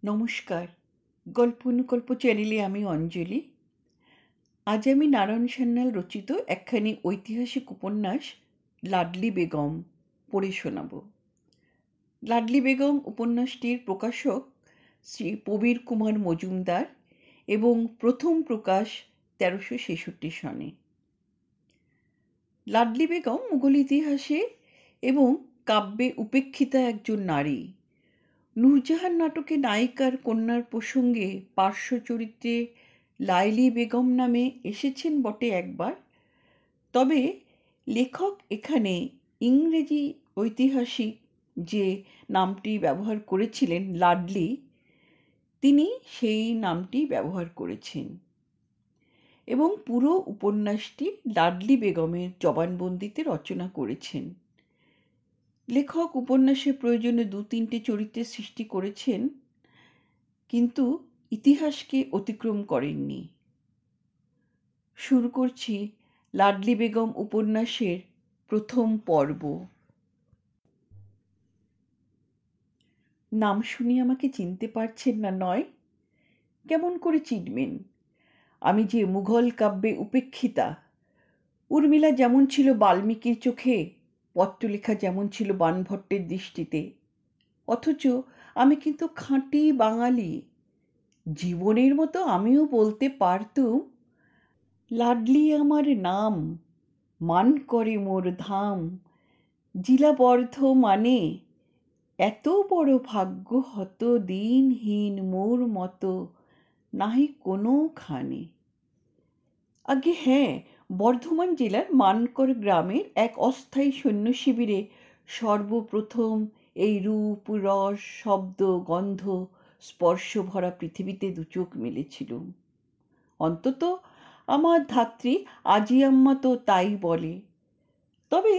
নমস্কার। গল্প অনুকল্প চ্যানেলে আমি অঞ্জলি। আজ আমি নারায়ণ সান্যাল রচিত একখানি ঐতিহাসিক উপন্যাস লাডলি বেগম পড়ে শোনাব। লাডলি বেগম উপন্যাসটির প্রকাশক শ্রী প্রবীর কুমার মজুমদার এবং প্রথম প্রকাশ ১৩৬৬ সনে। লাডলি বেগম মুঘল ইতিহাসে এবং কাব্যে উপেক্ষিতা একজন নারী। নূরজাহান নাটকে নায়িকার কন্যার প্রসঙ্গে পার্শ্ব চরিত্রে লাইলি বেগম নামে এসেছেন বটে একবার, তবে লেখক এখানে ইংরেজি ঐতিহাসিক যে নামটি ব্যবহার করেছিলেন লাডলি, তিনি সেই নামটি ব্যবহার করেছেন এবং পুরো উপন্যাসটি লাডলি বেগমের জবানবন্দিতে রচনা করেছেন। লেখক উপন্যাসে প্রয়োজনে ২-৩টে চরিত্রের সৃষ্টি করেছেন, কিন্তু ইতিহাসকে অতিক্রম করেননি। শুরু করছি লাডলি বেগম উপন্যাসের প্রথম পর্ব। নাম শুনে আমাকে চিনতে পারছেন না নয়? কেমন করে চিনবেন? আমি যে মুঘল কাব্যে উপেক্ষিতা। উর্মিলা যেমন ছিল বাল্মীকির চোখে, পত্রলেখা যেমন ছিল বাণভট্টের দৃষ্টিতে, অথচ আমি কিন্তু খাঁটি বাঙালি। জীবনের মতো আমিও বলতে পারতুম, লাডলি আমার নাম, মান করে মোর ধাম, জিলা বর্ধমানে, এত বড় ভাগ্য হত দিনহীন মোর মতো নাহি কোনোখানে। আগে হ্যাঁ, বর্ধমান জেলার মানকর গ্রামের এক অস্থায়ী সৈন্য শিবিরে সর্বপ্রথম এই রূপ রস শব্দ গন্ধ স্পর্শ ভরা পৃথিবীতে দুচোখ মেলেছিল। অন্তত আমার ধাত্রী আজি আম্মা তো তাই বলে। তবে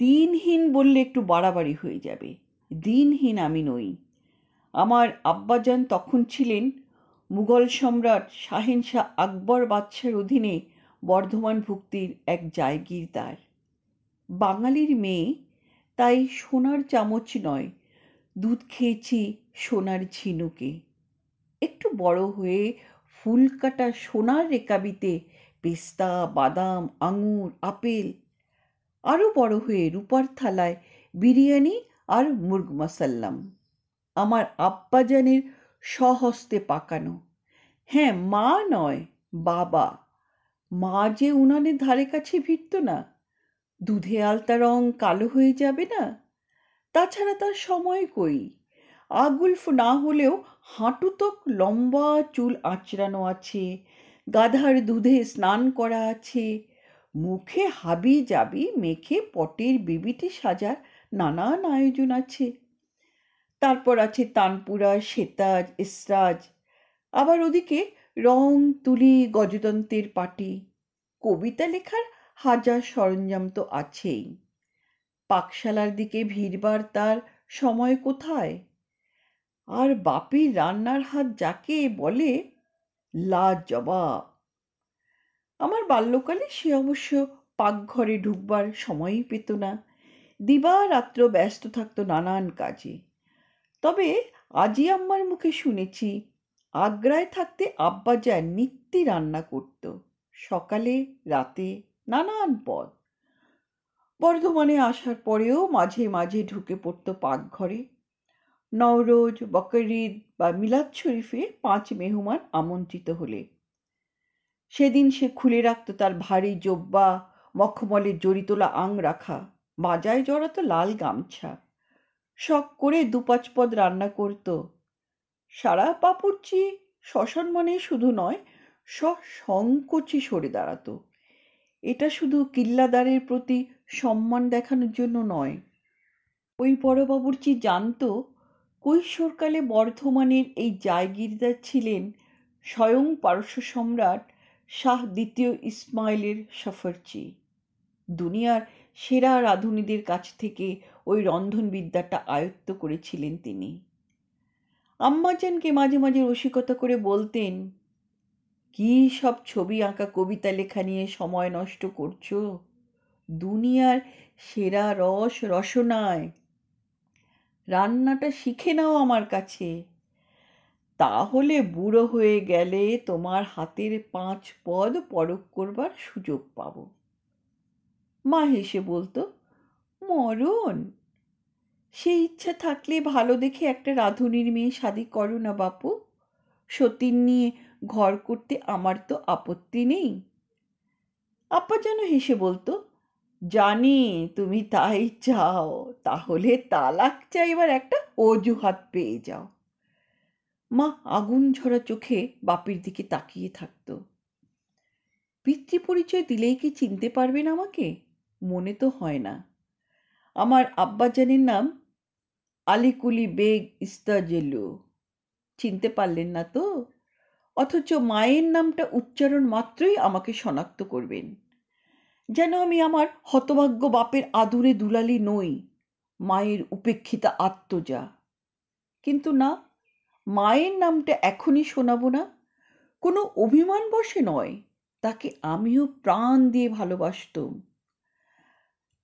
দিনহীন বললে একটু বাড়াবাড়ি হয়ে যাবে। দিনহীন আমি নই। আমার আব্বাজান তখন ছিলেন মুঘল সম্রাট শাহেনশাহ আকবর বাদশার অধীনে বর্ধমান ভুক্তির এক জায়গিরদার। বাঙালির মেয়ে, তাই সোনার চামচ নয়, দুধ খেয়েছি সোনার ঝিনুকে। একটু বড় হয়ে ফুল কাটা সোনার রেকাবিতে পেস্তা বাদাম আঙুর আপেল, আরও বড় হয়ে রূপার থালায় বিরিয়ানি আর মুর্গ মাসাল্লাম। আমার আব্বাজানের স্বহস্তে পাকানো। হ্যাঁ, মা নয়, বাবা। মা যে উনানের ধারে কাছে ভিড়ত না। দুধে আলতা রং কালো হয়ে যাবে না? তাছাড়া তার সময় কই। আগুলফ না হলেও হাঁটু তক লম্বা চুল আঁচড়ানো আছে, গাধার দুধে স্নান করা আছে, মুখে হাবি জাবি মেখে পটের বিবিটি সাজার নানান আয়োজন আছে। তারপর আছে তানপুরা সেতাজ এসরাজ, আবার ওদিকে রং তুলি গজতন্ত্রের পাটি, কবিতা লেখার হাজার সরঞ্জাম তো আছেই। পাকশালার দিকে ভিড়বার তার সময় কোথায়? আর বাপির রান্নার হাত যাকে বলে, লাজবাব। আমার বাল্যকালে সে অবশ্য পাকঘরে ঢুকবার সময়ই পেত না, দিবারাত্র ব্যস্ত থাকতো নানান কাজে। তবে আজি আম্মার মুখে শুনেছি, আগ্রায় থাকতে আব্বাজান নিত্যি রান্না করত, সকালে রাতে নানান পদ। বর্ধমানে আসার পরেও মাঝে মাঝে ঢুকে পড়ত পাকঘরে। নওরোজ বকরিদ বা মিলাদ শরীফে ৫ মেহমান আমন্ত্রিত হলে সেদিন সে খুলে রাখত তার ভারী জোব্বা, মখমলের জড়িতোলা আং রাখা, বাজায় জড়াতো লাল গামছা। শখ করে ২-৫ পদ রান্না করত। সারা পাপুরচি শ্মশান মানে শুধু নয়, সংকোচে সরে দাঁড়াতো। এটা শুধু কিল্লাদারের প্রতি সম্মান দেখানোর জন্য নয়। ওই বড়বাবুর্চি জানত কৈশোরকালে বর্ধমানের এই জায়গিরদার ছিলেন স্বয়ং পারস্য সম্রাট শাহ দ্বিতীয় ইসমাইলের সফরচি। দুনিয়ার সেরা রাঁধুনিদের কাছ থেকে ওই রন্ধনবিদ্যাটা আয়ত্ত করেছিলেন তিনি। আম্মাজানকে মাঝে মাঝে রসিকতা করে বলতেন, কি সব ছবি আঁকা কবিতা লেখা নিয়ে সময় নষ্ট করছো? দুনিয়ার সেরা রস রসনায়। রান্নাটা শিখে নাও আমার কাছে। তাহলে বুড়ো হয়ে গেলে তোমার হাতের 5 পদ পরখ করবার সুযোগ পাবো। মা হেসে বলতো, মরণ! সেই ইচ্ছা থাকলে ভালো দেখে একটা রাঁধুনির মেয়ে শাদি করো না বাপু। সতীন নিয়ে ঘর করতে আমার তো আপত্তি নেই। আব্বা যেন হেসে বলতো, জানি তুমি তাই চাও, তাহলে তালাক চাইবার একটা অজুহাত পেয়ে যাও। মা আগুন ঝরা চোখে বাপের দিকে তাকিয়ে থাকতো। পিতৃপরিচয় দিলেই কি চিনতে পারবেন আমাকে? মনে তো হয় না। আমার আব্বাজানের নাম আলিকুলি বেগ ইস্তাজেলু। চিনতে পারলেন না তো? অথচ মায়ের নামটা উচ্চারণ মাত্রই আমাকে শনাক্ত করবেন, যেন আমি আমার হতভাগ্য বাপের আদুরে দুলালি নই, মায়ের উপেক্ষিতা আত্মজা। কিন্তু না, মায়ের নামটা এখনই শোনাবো না। কোনো অভিমান বশে নয়, তাকে আমিও প্রাণ দিয়ে ভালোবাসতুম।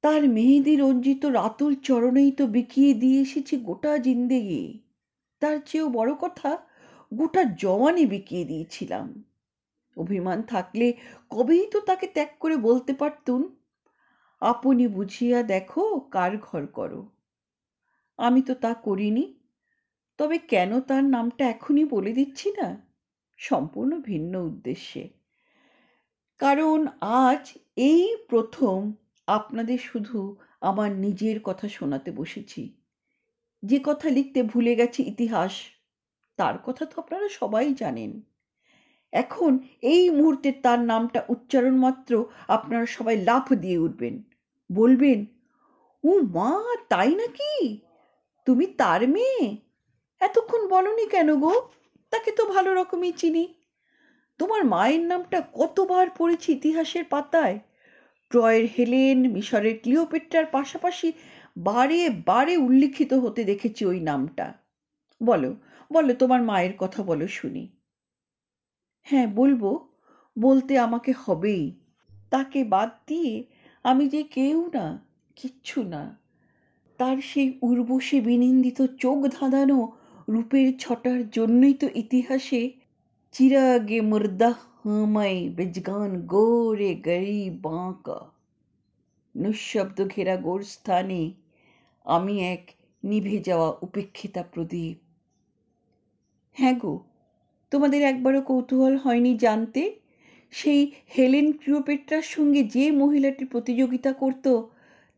তার মেহেদি রঞ্জিত রাতুল চরণেই তো বিকিয়ে দিয়ে এসেছি গোটা জিন্দেগি। তার চেয়েও বড় কথা, গোটা জওয়ানি বিকিয়ে দিয়েছিলাম। অভিমান থাকলে কবেই তো তাকে ত্যাগ করে বলতে পারতুম, আপনি বুঝিয়া দেখো কার ঘর করো। আমি তো তা করিনি। তবে কেন তার নামটা এখনই বলে দিচ্ছি না? সম্পূর্ণ ভিন্ন উদ্দেশ্যে। কারণ আজ এই প্রথম আপনাদের শুধু আমার নিজের কথা শোনাতে বসেছি। যে কথা লিখতে ভুলে গেছি ইতিহাস, তার কথা তো আপনারা সবাই জানেন। এখন এই মুহূর্তে তার নামটা উচ্চারণ মাত্র আপনারা সবাই লাফ দিয়ে উঠবেন, বলবেন, ও মা, তাই নাকি? তুমি তার মেয়ে? এতক্ষণ বলনি কেন গো? তাকে তো ভালো রকমই চিনি। তোমার মায়ের নামটা কতবার পড়েছি ইতিহাসের পাতায়। ট্রয়ের হেলেন, মিশরের ক্লিওপেট্রার পাশাপাশি বারে বারে উল্লিখিত হতে দেখেছি ওই নামটা। বলো, বলো, তোমার মায়ের কথা বলো শুনি। হ্যাঁ বলবো, বলতে আমাকে হবেই। তাকে বাদ দিয়ে আমি যে কেউ না, কিচ্ছু না। তার সেই উর্বশী বিনিন্দিত চোখ ধাঁধানো রূপের ছটার জন্যই তো ইতিহাসে চিরাগে মুর্দা হামাই বেজগান গোরে গরিব বাঁকা, নিঃশব্দ ঘেরা গোরস্থানে আমি এক নিভে যাওয়া উপেক্ষিতা প্রদীপ। হ্যাঁ গো, তোমাদের একবারও কৌতূহল হয়নি জানতে, সেই হেলেন ক্লিওপেট্রার সঙ্গে যে মহিলাটি প্রতিযোগিতা করত,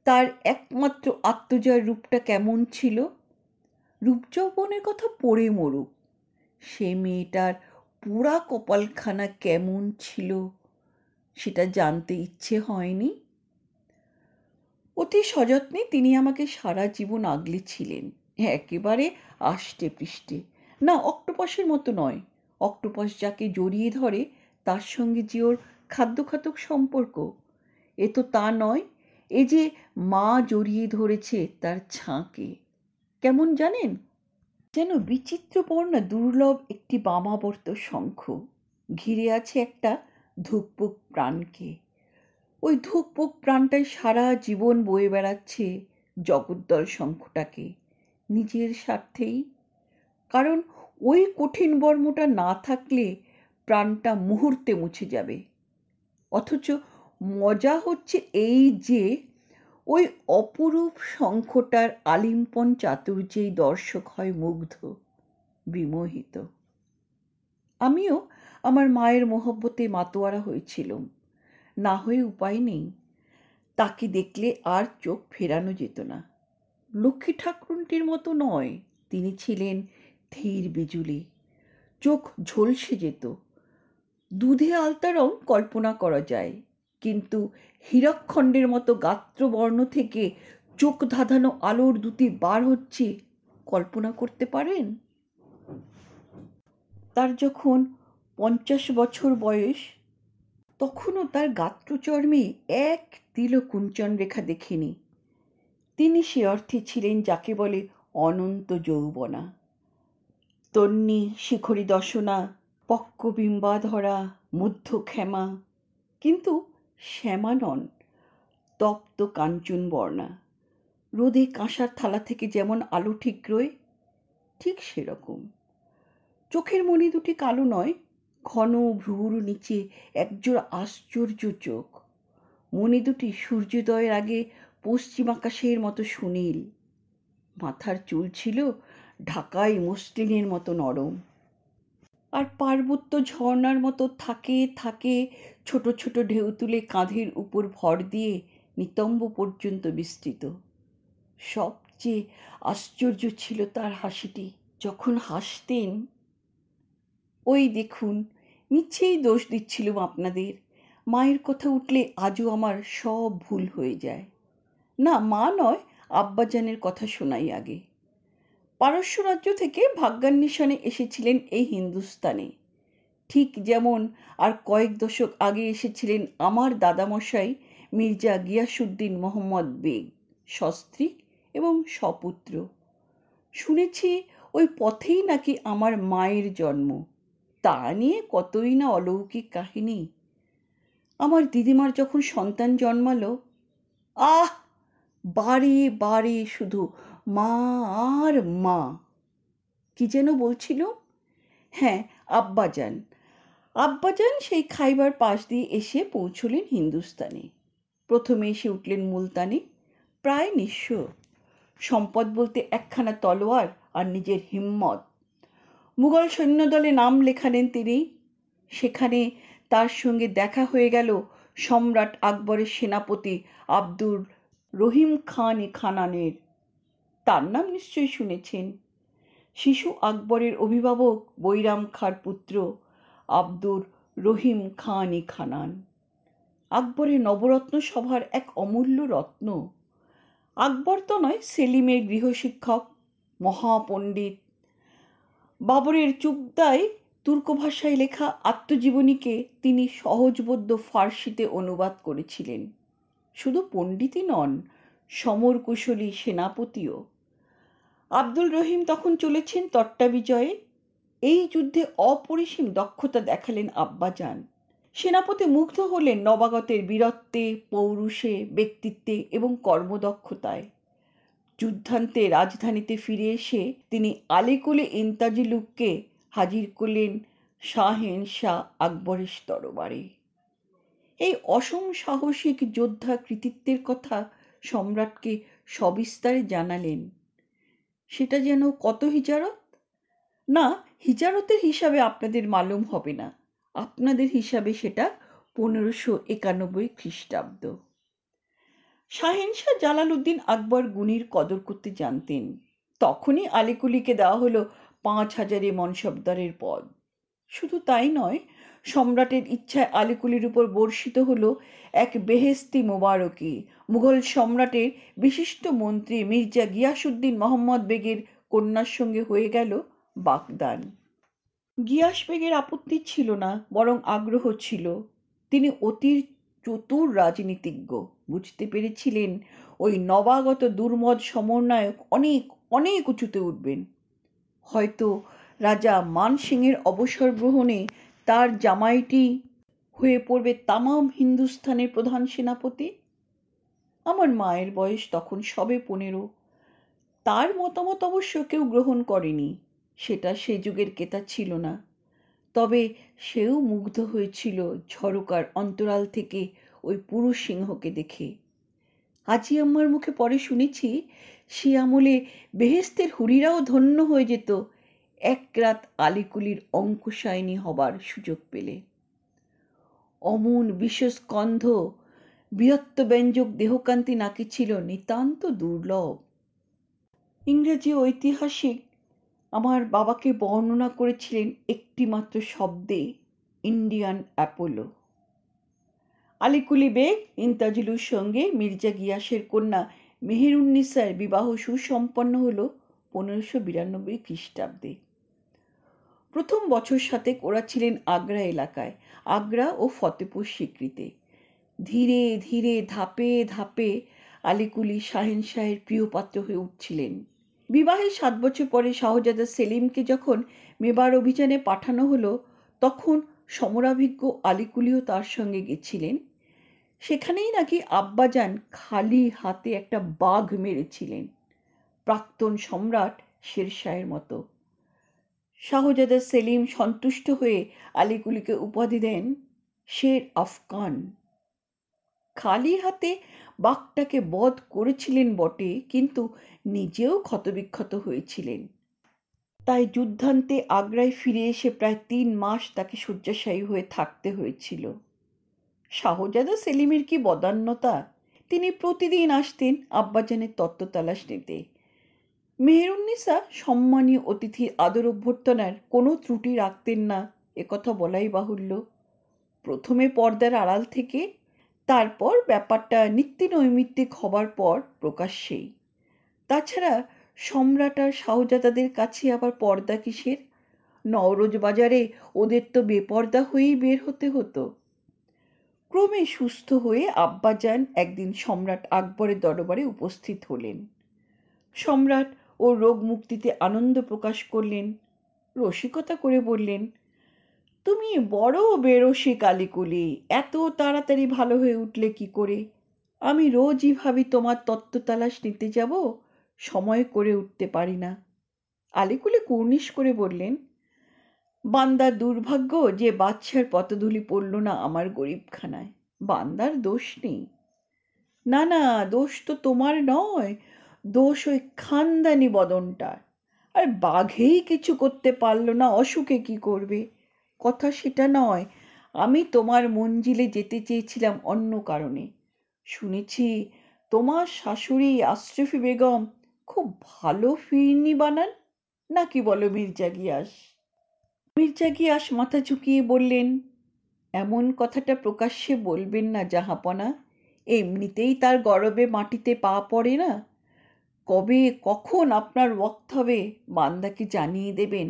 তার একমাত্র আত্মজয়ের রূপটা কেমন ছিল? রূপযৌবনের কথা পড়ে মরুক, সে মেয়েটার পোড়া কপালখানা কেমন ছিল সেটা জানতে ইচ্ছে হয়নি? অতি সযত্নে তিনি আমাকে সারা জীবন আগলেছিলেন, একেবারে আষ্টে পৃষ্ঠে। না, অক্টোপাসের মতো নয়। অক্টোপাস যাকে জড়িয়ে ধরে তার সঙ্গে যে ওর খাদ্যখাতক সম্পর্ক, এ তো তা নয়। এ যে মা জড়িয়ে ধরেছে তার ছাঁকে। কেমন জানেন? যেন বিচিত্র বর্ণা দুর্লভ একটি বামাবর্ত শঙ্খ ঘিরে আছে একটা ধুকপুক প্রাণকে। ওই ধুকপুক প্রাণটাই সারা জীবন বয়ে বেড়াচ্ছে জগদ্দল শঙ্খটাকে নিজের স্বার্থেই। কারণ ওই কঠিন বর্মটা না থাকলে প্রাণটা মুহূর্তে মুছে যাবে। অথচ মজা হচ্ছে এই যে, ওই অপরূপ শঙ্খটার আলিম্পন চাতুর্যেই দর্শক হয় মুগ্ধ, বিমোহিত। আমিও আমার মায়ের মহব্বতে মাতোয়ারা হয়েছিলাম, না হয়ে উপায় নেই। তাকে দেখলে আর চোখ ফেরানো যেত না। লক্ষ্মী ঠাকুরটির মতো নয়, তিনি ছিলেন ধীর বিজুলি, চোখ ঝলসে যেত। দুধে আলতা রং কল্পনা করা যায়, কিন্তু হীরকখণ্ডের মতো গাত্রবর্ণ থেকে চোখ ধাঁধানো আলোর দুটি বার হচ্ছে, কল্পনা করতে পারেন? তার যখন 50 বছর বয়স, তখনও তার গাত্রচর্মে এক তিলও কুঞ্চন রেখা দেখিনি। তিনি সে অর্থে ছিলেন যাকে বলে অনন্ত যৌবনা। তন্নি শিখরী দশনা, পক্কবিম্বাধরা, মধ্যক্ষেমা, কিন্তু শ্যামা নন, তপ্ত কাঞ্চন বর্ণা। রোদে কাঁসার থালা থেকে যেমন আলো ঠিকরোয়, ঠিক সেরকম। চোখের মণি দুটি কালো নয়, ঘন ভ্রুর নিচে একজোড়া আশ্চর্য চোখ। মণি দুটি সূর্যোদয়ের আগে পশ্চিম আকাশের মতো সুনীল। মাথার চুল ছিল ঢাকাই মসলিনের মতো নরম, আর পার্বত্য ঝর্ণার মতো থাকে থাকে ছোট ছোট ঢেউ তুলে কাঁধের উপর ভর দিয়ে নিতম্ব পর্যন্ত বিস্তৃত। সবচেয়ে আশ্চর্য ছিল তার হাসিটি। যখন হাসতেন, ওই দেখুন, মিছেই দোষ দিচ্ছিলুম আপনাদের। মায়ের কথা উঠলে আজও আমার সব ভুল হয়ে যায়। না, মা নয়, আব্বাজানের কথা শোনাই আগে। পারস্য রাজ্য থেকে ভাগ্যান্বেষণে এসেছিলেন এই হিন্দুস্তানে, ঠিক যেমন আর কয়েক দশক আগে এসেছিলেন আমার দাদামশাই মির্জা গিয়াসউদ্দিন মোহাম্মদ বেগ, সস্ত্রীক এবং সপুত্র। শুনেছি ওই পথেই নাকি আমার মায়ের জন্ম। তা নিয়ে কতই না অলৌকিক কাহিনী। আমার দিদিমার যখন সন্তান জন্মালো, আহ, বারে বারে শুধু মা আর মা। কি যেন বলছিল? হ্যাঁ, আব্বাজান। আব্বাজান সেই খাইবার পাশ দিয়ে এসে পৌঁছলেন হিন্দুস্তানে। প্রথমে এসে উঠলেন মুলতানে, প্রায় নিঃস্ব। সম্পদ বলতে একখানা তলোয়ার আর নিজের হিম্মত। মুঘল সৈন্যদলে নাম লেখালেন তিনি। সেখানে তার সঙ্গে দেখা হয়ে গেল সম্রাট আকবরের সেনাপতি আব্দুর রহিম খান খানানের। তার নাম নিশ্চয়ই শুনেছেন। শিশু আকবরের অভিভাবক বৈরাম খাঁর পুত্র আব্দুর রহিম খান খানান। আকবরের নবরত্ন সভার এক অমূল্য রত্ন। আকবর তো নয়, সেলিমের গৃহশিক্ষক, মহাপণ্ডিত। বাবরের চুগতায় তুর্ক ভাষায় লেখা আত্মজীবনীকে তিনি সহজবোধ্য ফার্সিতে অনুবাদ করেছিলেন। শুধু পণ্ডিতই নন, সমর কুশলী সেনাপতিও। আব্দুল রহিম তখন চলেছেন তট্টা বিজয়ে। এই যুদ্ধে অপরিসীম দক্ষতা দেখালেন আব্বাজান। সেনাপতি মুগ্ধ হলেন নবাগতের বীরত্বে, পৌরুষে, ব্যক্তিত্বে এবং কর্মদক্ষতায়। যুদ্ধান্তে রাজধানীতে ফিরে এসে তিনি আলীকুলি ইন্তাজিলুককে হাজির করলেন শাহেনশাহ আকবরের দরবারে। এই অসম সাহসিক যোদ্ধা কৃতিত্বের কথা সম্রাটকে সবিস্তারে জানালেন। সেটা যেন কত হিজারত? না, হিজারতের হিসাবে আপনাদের মালুম হবে না। আপনাদের হিসাবে সেটা 1591 খ্রিস্টাব্দ। শাহেনশাহ জালালউদ্দিন আকবর গুণীর কদর করতে জানতেন। তখনই আলীকুলিকে দেওয়া হলো 5000 মনসবদারের পদ। শুধু তাই নয়, সম্রাটের ইচ্ছায় আলীকুলির উপর বর্ষিত হলো এক বেহেস্তি মোবারকি। মুঘল সম্রাটের বিশিষ্ট মন্ত্রী মির্জা গিয়াসউদ্দিন মোহাম্মদ বেগের কন্যার সঙ্গে হয়ে গেল বাগদান। গিয়াস বেগের আপত্তি ছিল না, বরং আগ্রহ ছিল। তিনি অতি চতুর রাজনীতিজ্ঞ। বুঝতে পেরেছিলেন ওই নবাগত দুর্মদ সমরনায়ক অনেক অনেক উঁচুতে উঠবেন। হয়তো রাজা মান সিংয়ের অবসর গ্রহণে তার জামাইটি হয়ে পড়বে তামাম হিন্দুস্থানের প্রধান সেনাপতি। আমার মায়ের বয়স তখন সবে 15। তার মতামত অবশ্য কেউ গ্রহণ করেনি, সেটা সে যুগের কেতা ছিল না। তবে সেও মুগ্ধ হয়েছিল ঝরকার অন্তরাল থেকে ওই পুরুষ সিংহকে দেখে। আজি আম্মার মুখে পরে শুনেছি, সে আমলে বেহেস্তের হুরিরাও ধন্য হয়ে যেত এক রাত আলীকুলির অঙ্কুশায়নী হবার সুযোগ পেলে। অমন বিশ্বস্কন্ধ বৃহত্তব্যঞ্জক দেহকান্তি নাকি ছিল নিতান্ত দুর্লভ। ইংরেজি ঐতিহাসিক আমার বাবাকে বর্ণনা করেছিলেন একটি মাত্র শব্দে, ইন্ডিয়ান অ্যাপোলো। আলীকুলি বেগ ইন্তাজিলুর সঙ্গে মির্জা গিয়াসের কন্যা মেহেরুন্নিসার বিবাহ সুসম্পন্ন হল 1592 খ্রিস্টাব্দে। প্রথম বছর সাথে ওরা ছিলেন আগ্রা এলাকায়, আগ্রা ও ফতেপুর সিক্রিতে। ধীরে ধীরে ধাপে ধাপে আলীকুলি শাহেনশাহের প্রিয়পাত্র হয়ে উঠছিলেন। বিবাহের 7 বছর পরে শাহজাদা সেলিমকে যখন মেবার অভিযানে পাঠানো হলো, তখন সমরাভিজ্ঞ আলীকুলিও তার সঙ্গে গেছিলেন। সেখানেই নাকি আব্বাজান খালি হাতে একটা বাঘ মেরেছিলেন, প্রাক্তন সম্রাট শেরশাহের মতো। শাহজাদা সেলিম সন্তুষ্ট হয়ে আলীকুলিকে উপাধি দেন শের আফগান। খালি হাতে বাঘটাকে বধ করেছিলেন বটে, কিন্তু নিজেও ক্ষতবিক্ষত হয়েছিলেন। তাই যুদ্ধান্তে আগ্রায় ফিরে এসে প্রায় 3 মাস তাকে শয্যাশায়ী হয়ে থাকতে হয়েছিল। শাহজাদা সেলিমের কি বদান্যতা! তিনি প্রতিদিন আসতেন আব্বাজানের তত্ত্ব তালাশ নিতে। মেহেরুন্নিসা সম্মানীয় অতিথির আদর অভ্যর্থনার কোনো ত্রুটি রাখতেন না, একথা বলাই বাহুল্য। প্রথমে পর্দার আড়াল থেকে, তারপর ব্যাপারটা নিত্যনৈমিত্তিক হবার পর প্রকাশ্যেই। তাছাড়া সম্রাট আর শাহজাদাদের কাছে আবার পর্দা কিসের? নওরোজ বাজারে ওদের তো বেপর্দা হয়েই বের হতে হতো। ক্রমে সুস্থ হয়ে আব্বাজান একদিন সম্রাট আকবরের দরবারে উপস্থিত হলেন। সম্রাট ও রোগ মুক্তিতে আনন্দ প্রকাশ করলেন, রসিকতা করে বললেন, তুমি বড় বেরসিক আলীকুলি, এত তাড়াতাড়ি ভালো হয়ে উঠলে কি করে? আমি রোজই ভাবি তোমার তত্ত্ব তালাশ নিতে যাব, সময় করে উঠতে পারি না। আলীকুলি কুর্নিশ করে বললেন, বান্দার দুর্ভাগ্য যে বাদশার পতধূলি পড়ল না আমার গরিবখানায়। বান্দার দোষ নেই। না না, দোষ তো তোমার নয়, দোষ ওই খানদানি বদনটার। আর বাঘেই কিছু করতে পারল না, অসুখে কি করবে? কথা সেটা নয়, আমি তোমার মঞ্জিলে যেতে চেয়েছিলাম অন্য কারণে। শুনেছি তোমার শাশুড়ি আশরাফি বেগম খুব ভালো ফিরনি বানান, নাকি বলো মির্জা গিয়াস? মির্জা গিয়াস মাথা ঝুঁকিয়ে বললেন, এমন কথাটা প্রকাশ্যে বলবেন না জাহাপনা, এমনিতেই তার গরবে মাটিতে পা পড়ে না। কবে কখন আপনার ওয়াক্ত হবে বান্দাকে জানিয়ে দেবেন,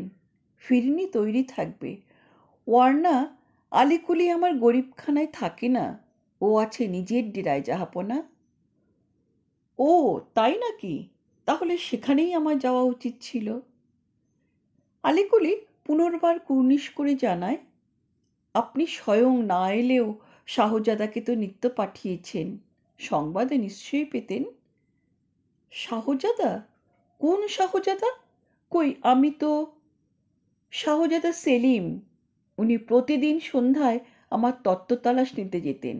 ফিরনি তৈরি থাকবে। ওয়ার্না আলীকুলি আমার গরিবখানায় থাকে না, ও আছে নিজের ডেরায় জাহাপনা। ও তাই নাকি? তাহলে সেখানেই আমার যাওয়া উচিত ছিল। আলীকুলি পুনর্বার কুর্নিশ করে জানায়, আপনি স্বয়ং না এলেও শাহজাদাকে তো নিত্য পাঠিয়েছেন, সংবাদে নিশ্চয়ই পেতেন। শাহজাদা? কোন শাহজাদা? কই, আমি তো... শাহজাদা সেলিম। উনি প্রতিদিন সন্ধ্যায় আমার তত্ত্ব তালাশ নিতে যেতেন।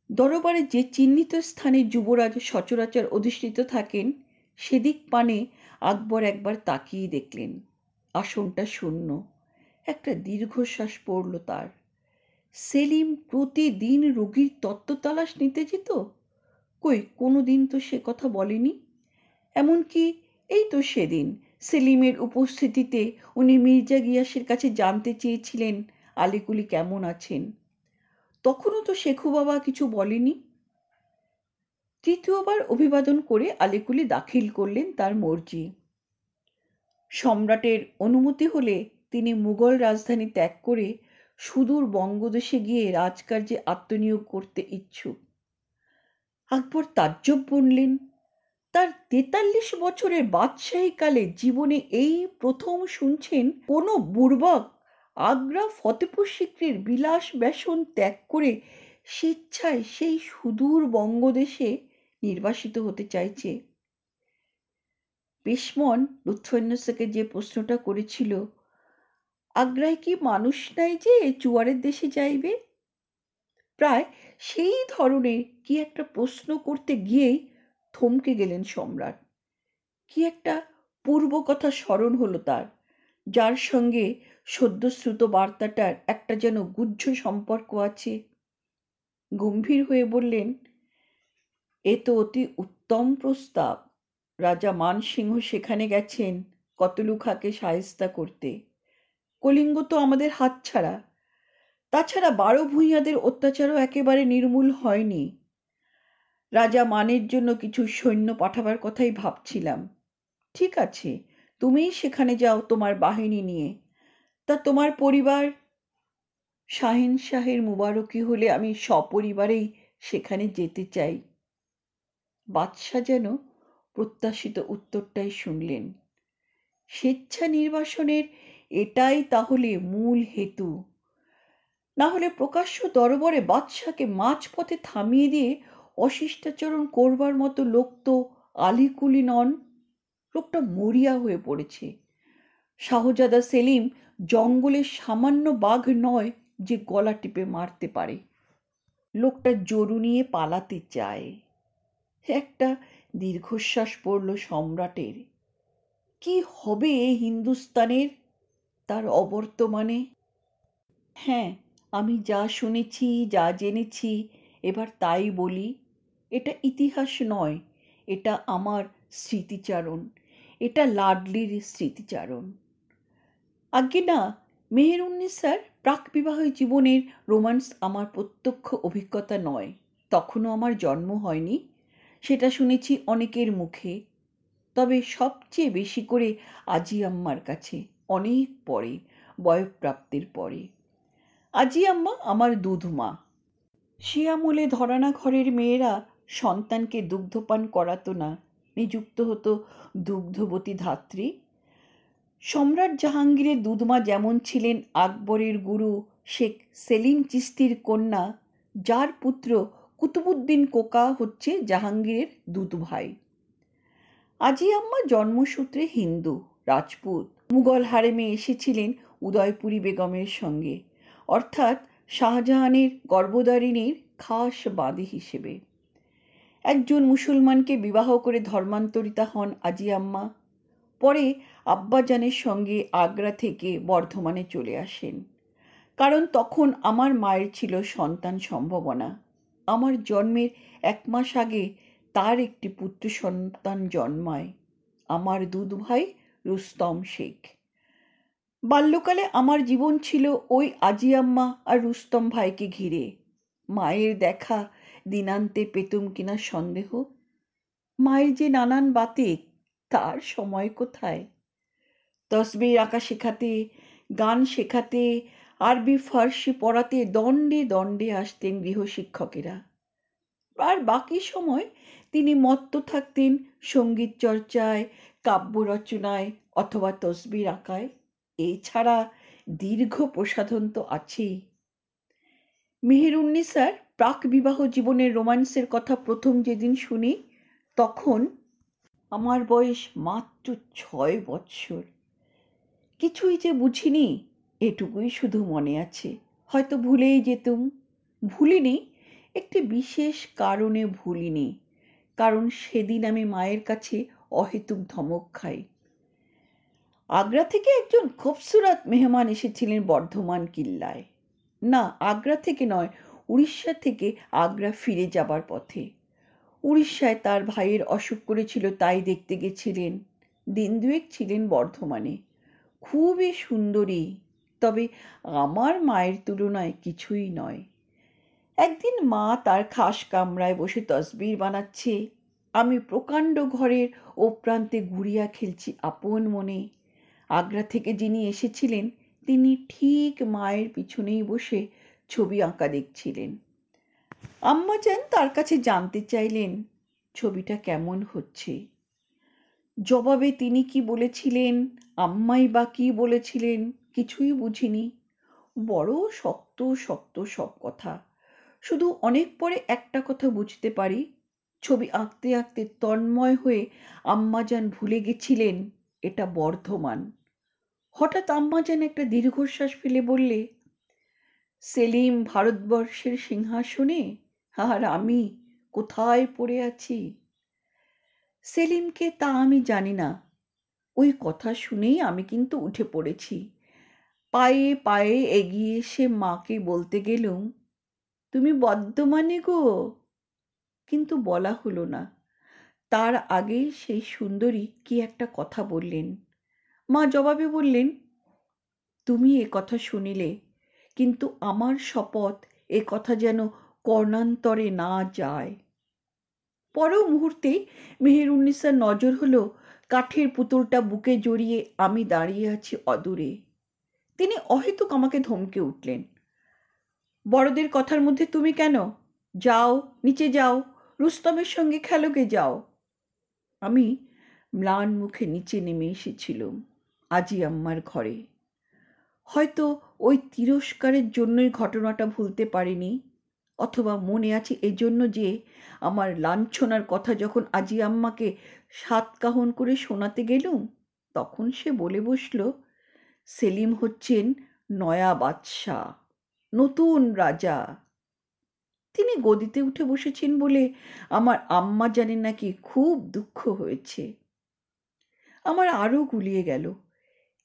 দরবারে যে চিহ্নিত স্থানে যুবরাজ সচরাচর অধিষ্ঠিত থাকেন, সেদিক পানে আকবর একবার তাকিয়ে দেখলেন। আসনটা শূন্য। একটা দীর্ঘশ্বাস পড়ল তার। সেলিম প্রতিদিন রোগীর তত্ত্ব তালাশ নিতে যেত? কই, কোনো দিন তো সে কথা বলেনি। এমনকি এই তো সেদিন সেলিমের উপস্থিতিতে উনি মির্জা গিয়াসের কাছে জানতে চেয়েছিলেন আলীকুলি কেমন আছেন। তখনও তো শেখু বাবা কিছু বলেনি। তৃতীয়বার অভিবাদন করে আলীকুলি দাখিল করলেন তার মর্জি। সম্রাটের অনুমতি হলে তিনি মুঘল রাজধানী ত্যাগ করে সুদূর বঙ্গদেশে গিয়ে রাজকার্যে আত্মনিয়োগ করতে ইচ্ছুক। আকবর তাজ্জব বললেন, তার 43 বছরের বাদশাহীকালে জীবনে এই প্রথম শুনছেন কোনো বুর্বক আগ্রা ফতেপুর সিক্রির বিলাস ব্যসন ত্যাগ করে স্বেচ্ছায় সেই সুদূর বঙ্গদেশে নির্বাসিত হতে চাইছে। পেশমন লুৎফুন্নেসাকে যে প্রশ্নটা করেছিল, আগ্রায় কি মানুষ নাই যে চুয়ারের দেশে যাইবে, প্রায় সেই ধরনের কি একটা প্রশ্ন করতে গিয়েই থমকে গেলেন সম্রাট। কি একটা পূর্ব কথা স্মরণ হলো তার, যার সঙ্গে সদ্যশ্রুত বার্তাটার একটা যেন গুহ্য সম্পর্ক আছে। গম্ভীর হয়ে বললেন, এ তো অতি উত্তম প্রস্তাব। রাজা মানসিংহ সেখানে গেছেন কতলু খাঁকে শায়েস্তা করতে। কলিঙ্গ তো আমাদের হাতছাড়া। তাছাড়া 12 ভূঁইয়াদের অত্যাচারও একেবারে নির্মূল হয়নি। রাজা মানের জন্য কিছু সৈন্য পাঠাবার কথাই ভাবছিলাম। ঠিক আছে, তুমিই সেখানে যাও তোমার বাহিনী নিয়ে। তা তোমার পরিবার? শাহেনশাহের মুবারকি হলে আমি সপরিবারেই সেখানে যেতে চাই। বাদশাহ যেন প্রত্যাশিত উত্তরটাই শুনলেন। স্বেচ্ছা নির্বাসনের এটাই তাহলে মূল হেতু। না হলে প্রকাশ্য দরবারে বাদশাকে মাঝপথে থামিয়ে দিয়ে অশিষ্টাচরণ করবার মতো লোক তো আলীকুলি নন। লোকটা মরিয়া হয়ে পড়েছে। শাহজাদা সেলিম জঙ্গলের সামান্য বাঘ নয় যে গলা টিপে মারতে পারে। লোকটা জরু নিয়ে পালাতে চায়। একটা দীর্ঘশ্বাস পড়ল সম্রাটের। কি হবে এই হিন্দুস্তানের, তার অবর্তমানে? হ্যাঁ, আমি যা শুনেছি, যা জেনেছি, এবার তাই বলি। এটা ইতিহাস নয়, এটা আমার স্মৃতিচারণ, এটা লাডলির স্মৃতিচারণ। আজ্ঞে না, মেহেরুন্নেসার প্রাক-বিবাহ জীবনের রোম্যান্স আমার প্রত্যক্ষ অভিজ্ঞতা নয়। তখনও আমার জন্ম হয়নি। সেটা শুনেছি অনেকের মুখে, তবে সবচেয়ে বেশি করে আজি আম্মার কাছে, অনেক পরে, বয়ঃপ্রাপ্তির পরে। আজি আম্মা আমার দুধমা। সে আমলে ধরানা ঘরের মেয়েরা সন্তানকে দুগ্ধপান করাতো না, নিযুক্ত হতো দুগ্ধবতী ধাত্রী। সম্রাট জাহাঙ্গীরের দুধমা যেমন ছিলেন আকবরের গুরু শেখ সেলিম চিশতির কন্যা, যার পুত্র কুতুবউদ্দিন কোকা হচ্ছে জাহাঙ্গীরের দুধ ভাই। আজি আম্মা জন্মসূত্রে হিন্দু, রাজপুত। মুঘল হারেমে এসেছিলেন উদয়পুরী বেগমের সঙ্গে, অর্থাৎ শাহজাহানের গর্ভধারিণীর খাস বাদী হিসেবে। একজন মুসলমানকে বিবাহ করে ধর্মান্তরিতা হন আজি আম্মা। পরে আব্বাজানের সঙ্গে আগ্রা থেকে বর্ধমানে চলে আসেন, কারণ তখন আমার মায়ের ছিল সন্তান সম্ভাবনা। আমার জন্মের 1 মাস আগে তার একটি পুত্র সন্তান জন্মায়, আমার দুধ ভাই রুস্তম শেখ। বাল্যকালে আমার জীবন ছিল ওই আজি আম্মা আর রুস্তম ভাইকে ঘিরে। মায়ের দেখা দিনান্তে পেতুম কিনা সন্দেহ। মায়ের যে নানান বাতে, তার সময় কোথায়? তসবির আঁকা শেখাতে, গান শেখাতে, আরবি ফার্সি পড়াতে দণ্ডে দণ্ডে আসতেন গৃহশিক্ষকেরা। আর বাকি সময় তিনি মত্ত থাকতেন সঙ্গীত চর্চায়, কাব্য রচনায় অথবা তসবির আঁকায়। এছাড়া দীর্ঘ প্রসাধন তো আছেই। মেহেরুন্নেসার প্রাক বিবাহ জীবনের রোম্যান্সের কথা প্রথম যেদিন শুনি, তখন আমার বয়স মাত্র 6 বৎসর। কিছুই যে বুঝিনি, এটুকুই শুধু মনে আছে। হয়তো ভুলেই যেতুম। ভুলিনি, একটি বিশেষ কারণে ভুলিনি, কারণ সেদিন আমি মায়ের কাছে অহেতুক ধমক খাই। আগ্রা থেকে একজন খুবসুরত মেহমান এসেছিলেন বর্ধমান কিল্লায়। না, আগ্রা থেকে নয়, উড়িষ্যা থেকে আগ্রা ফিরে যাবার পথে। উড়িষ্যায় তার ভাইয়ের অসুখ করেছিল, তাই দেখতে গেছিলেন। দিন 2 ছিলেন বর্ধমানে। খুবই সুন্দরী, তবে আমার মায়ের তুলনায় কিছুই নয়। একদিন মা তার খাস কামরায় বসে তসবির বানাচ্ছে, আমি প্রকাণ্ড ঘরের ও প্রান্তে ঘুরিয়া খেলছি আপন মনে। আগ্রা থেকে যিনি এসেছিলেন, তিনি ঠিক মায়ের পিছনেই বসে ছবি আঁকা দেখছিলেন। আম্মাজান তার কাছে জানতে চাইলেন ছবিটা কেমন হচ্ছে। জবাবে তিনি কি বলেছিলেন, আম্মাই বা কি বলেছিলেন, কিছুই বুঝিনি। বড় শক্ত শক্ত সব কথা। শুধু অনেক পরে একটা কথা বুঝতে পারি, ছবি আঁকতে আঁকতে তন্ময় হয়ে আম্মাজান ভুলে গেছিলেন এটা বর্ধমান। হঠাৎ আম্মাজান একটা দীর্ঘশ্বাস ফেলে বললে, সেলিম ভারতবর্ষের সিংহাসনে, আর আমি কোথায় পড়ে আছি? সেলিমকে তা আমি জানি না। ওই কথা শুনেই আমি কিন্তু উঠে পড়েছি। পায়ে পায়ে এগিয়ে এসে মাকে বলতে গেলুম, তুমি বর্ধমানে গো। কিন্তু বলা হলো না। তার আগেই সেই সুন্দরী কি একটা কথা বললেন। মা জবাবে বললেন, তুমি এ কথা শুনিলে, কিন্তু আমার শপথ এ কথা যেন কর্ণান্তরে না যায়। পরেও মুহূর্তেই মেহেরুন্নেসার নজর হলো কাঠের পুতুলটা বুকে জড়িয়ে আমি দাঁড়িয়ে আছি অদূরে। তিনি অহেতুক আমাকে ধমকে উঠলেন, বড়দের কথার মধ্যে তুমি কেন? যাও, নিচে যাও, রুস্তমের সঙ্গে খেলোগে যাও। আমি ম্লান মুখে নিচে নেমে এসেছিলুম আজি আম্মার ঘরে। হয়তো ওই তিরস্কারের জন্যই ঘটনাটা ভুলতে পারিনি, অথবা মনে আছে এজন্য যে আমার লাঞ্ছনার কথা যখন আজি আম্মাকে সাতকাহন করে শোনাতে গেলুম, তখন সে বলে বসল, সেলিম হচ্ছেন নয়া বাদশাহ, নতুন রাজা। তিনি গদিতে উঠে বসেছেন বলে আমার আম্মা জানেন নাকি খুব দুঃখ হয়েছে। আমার আরও গুলিয়ে গেল,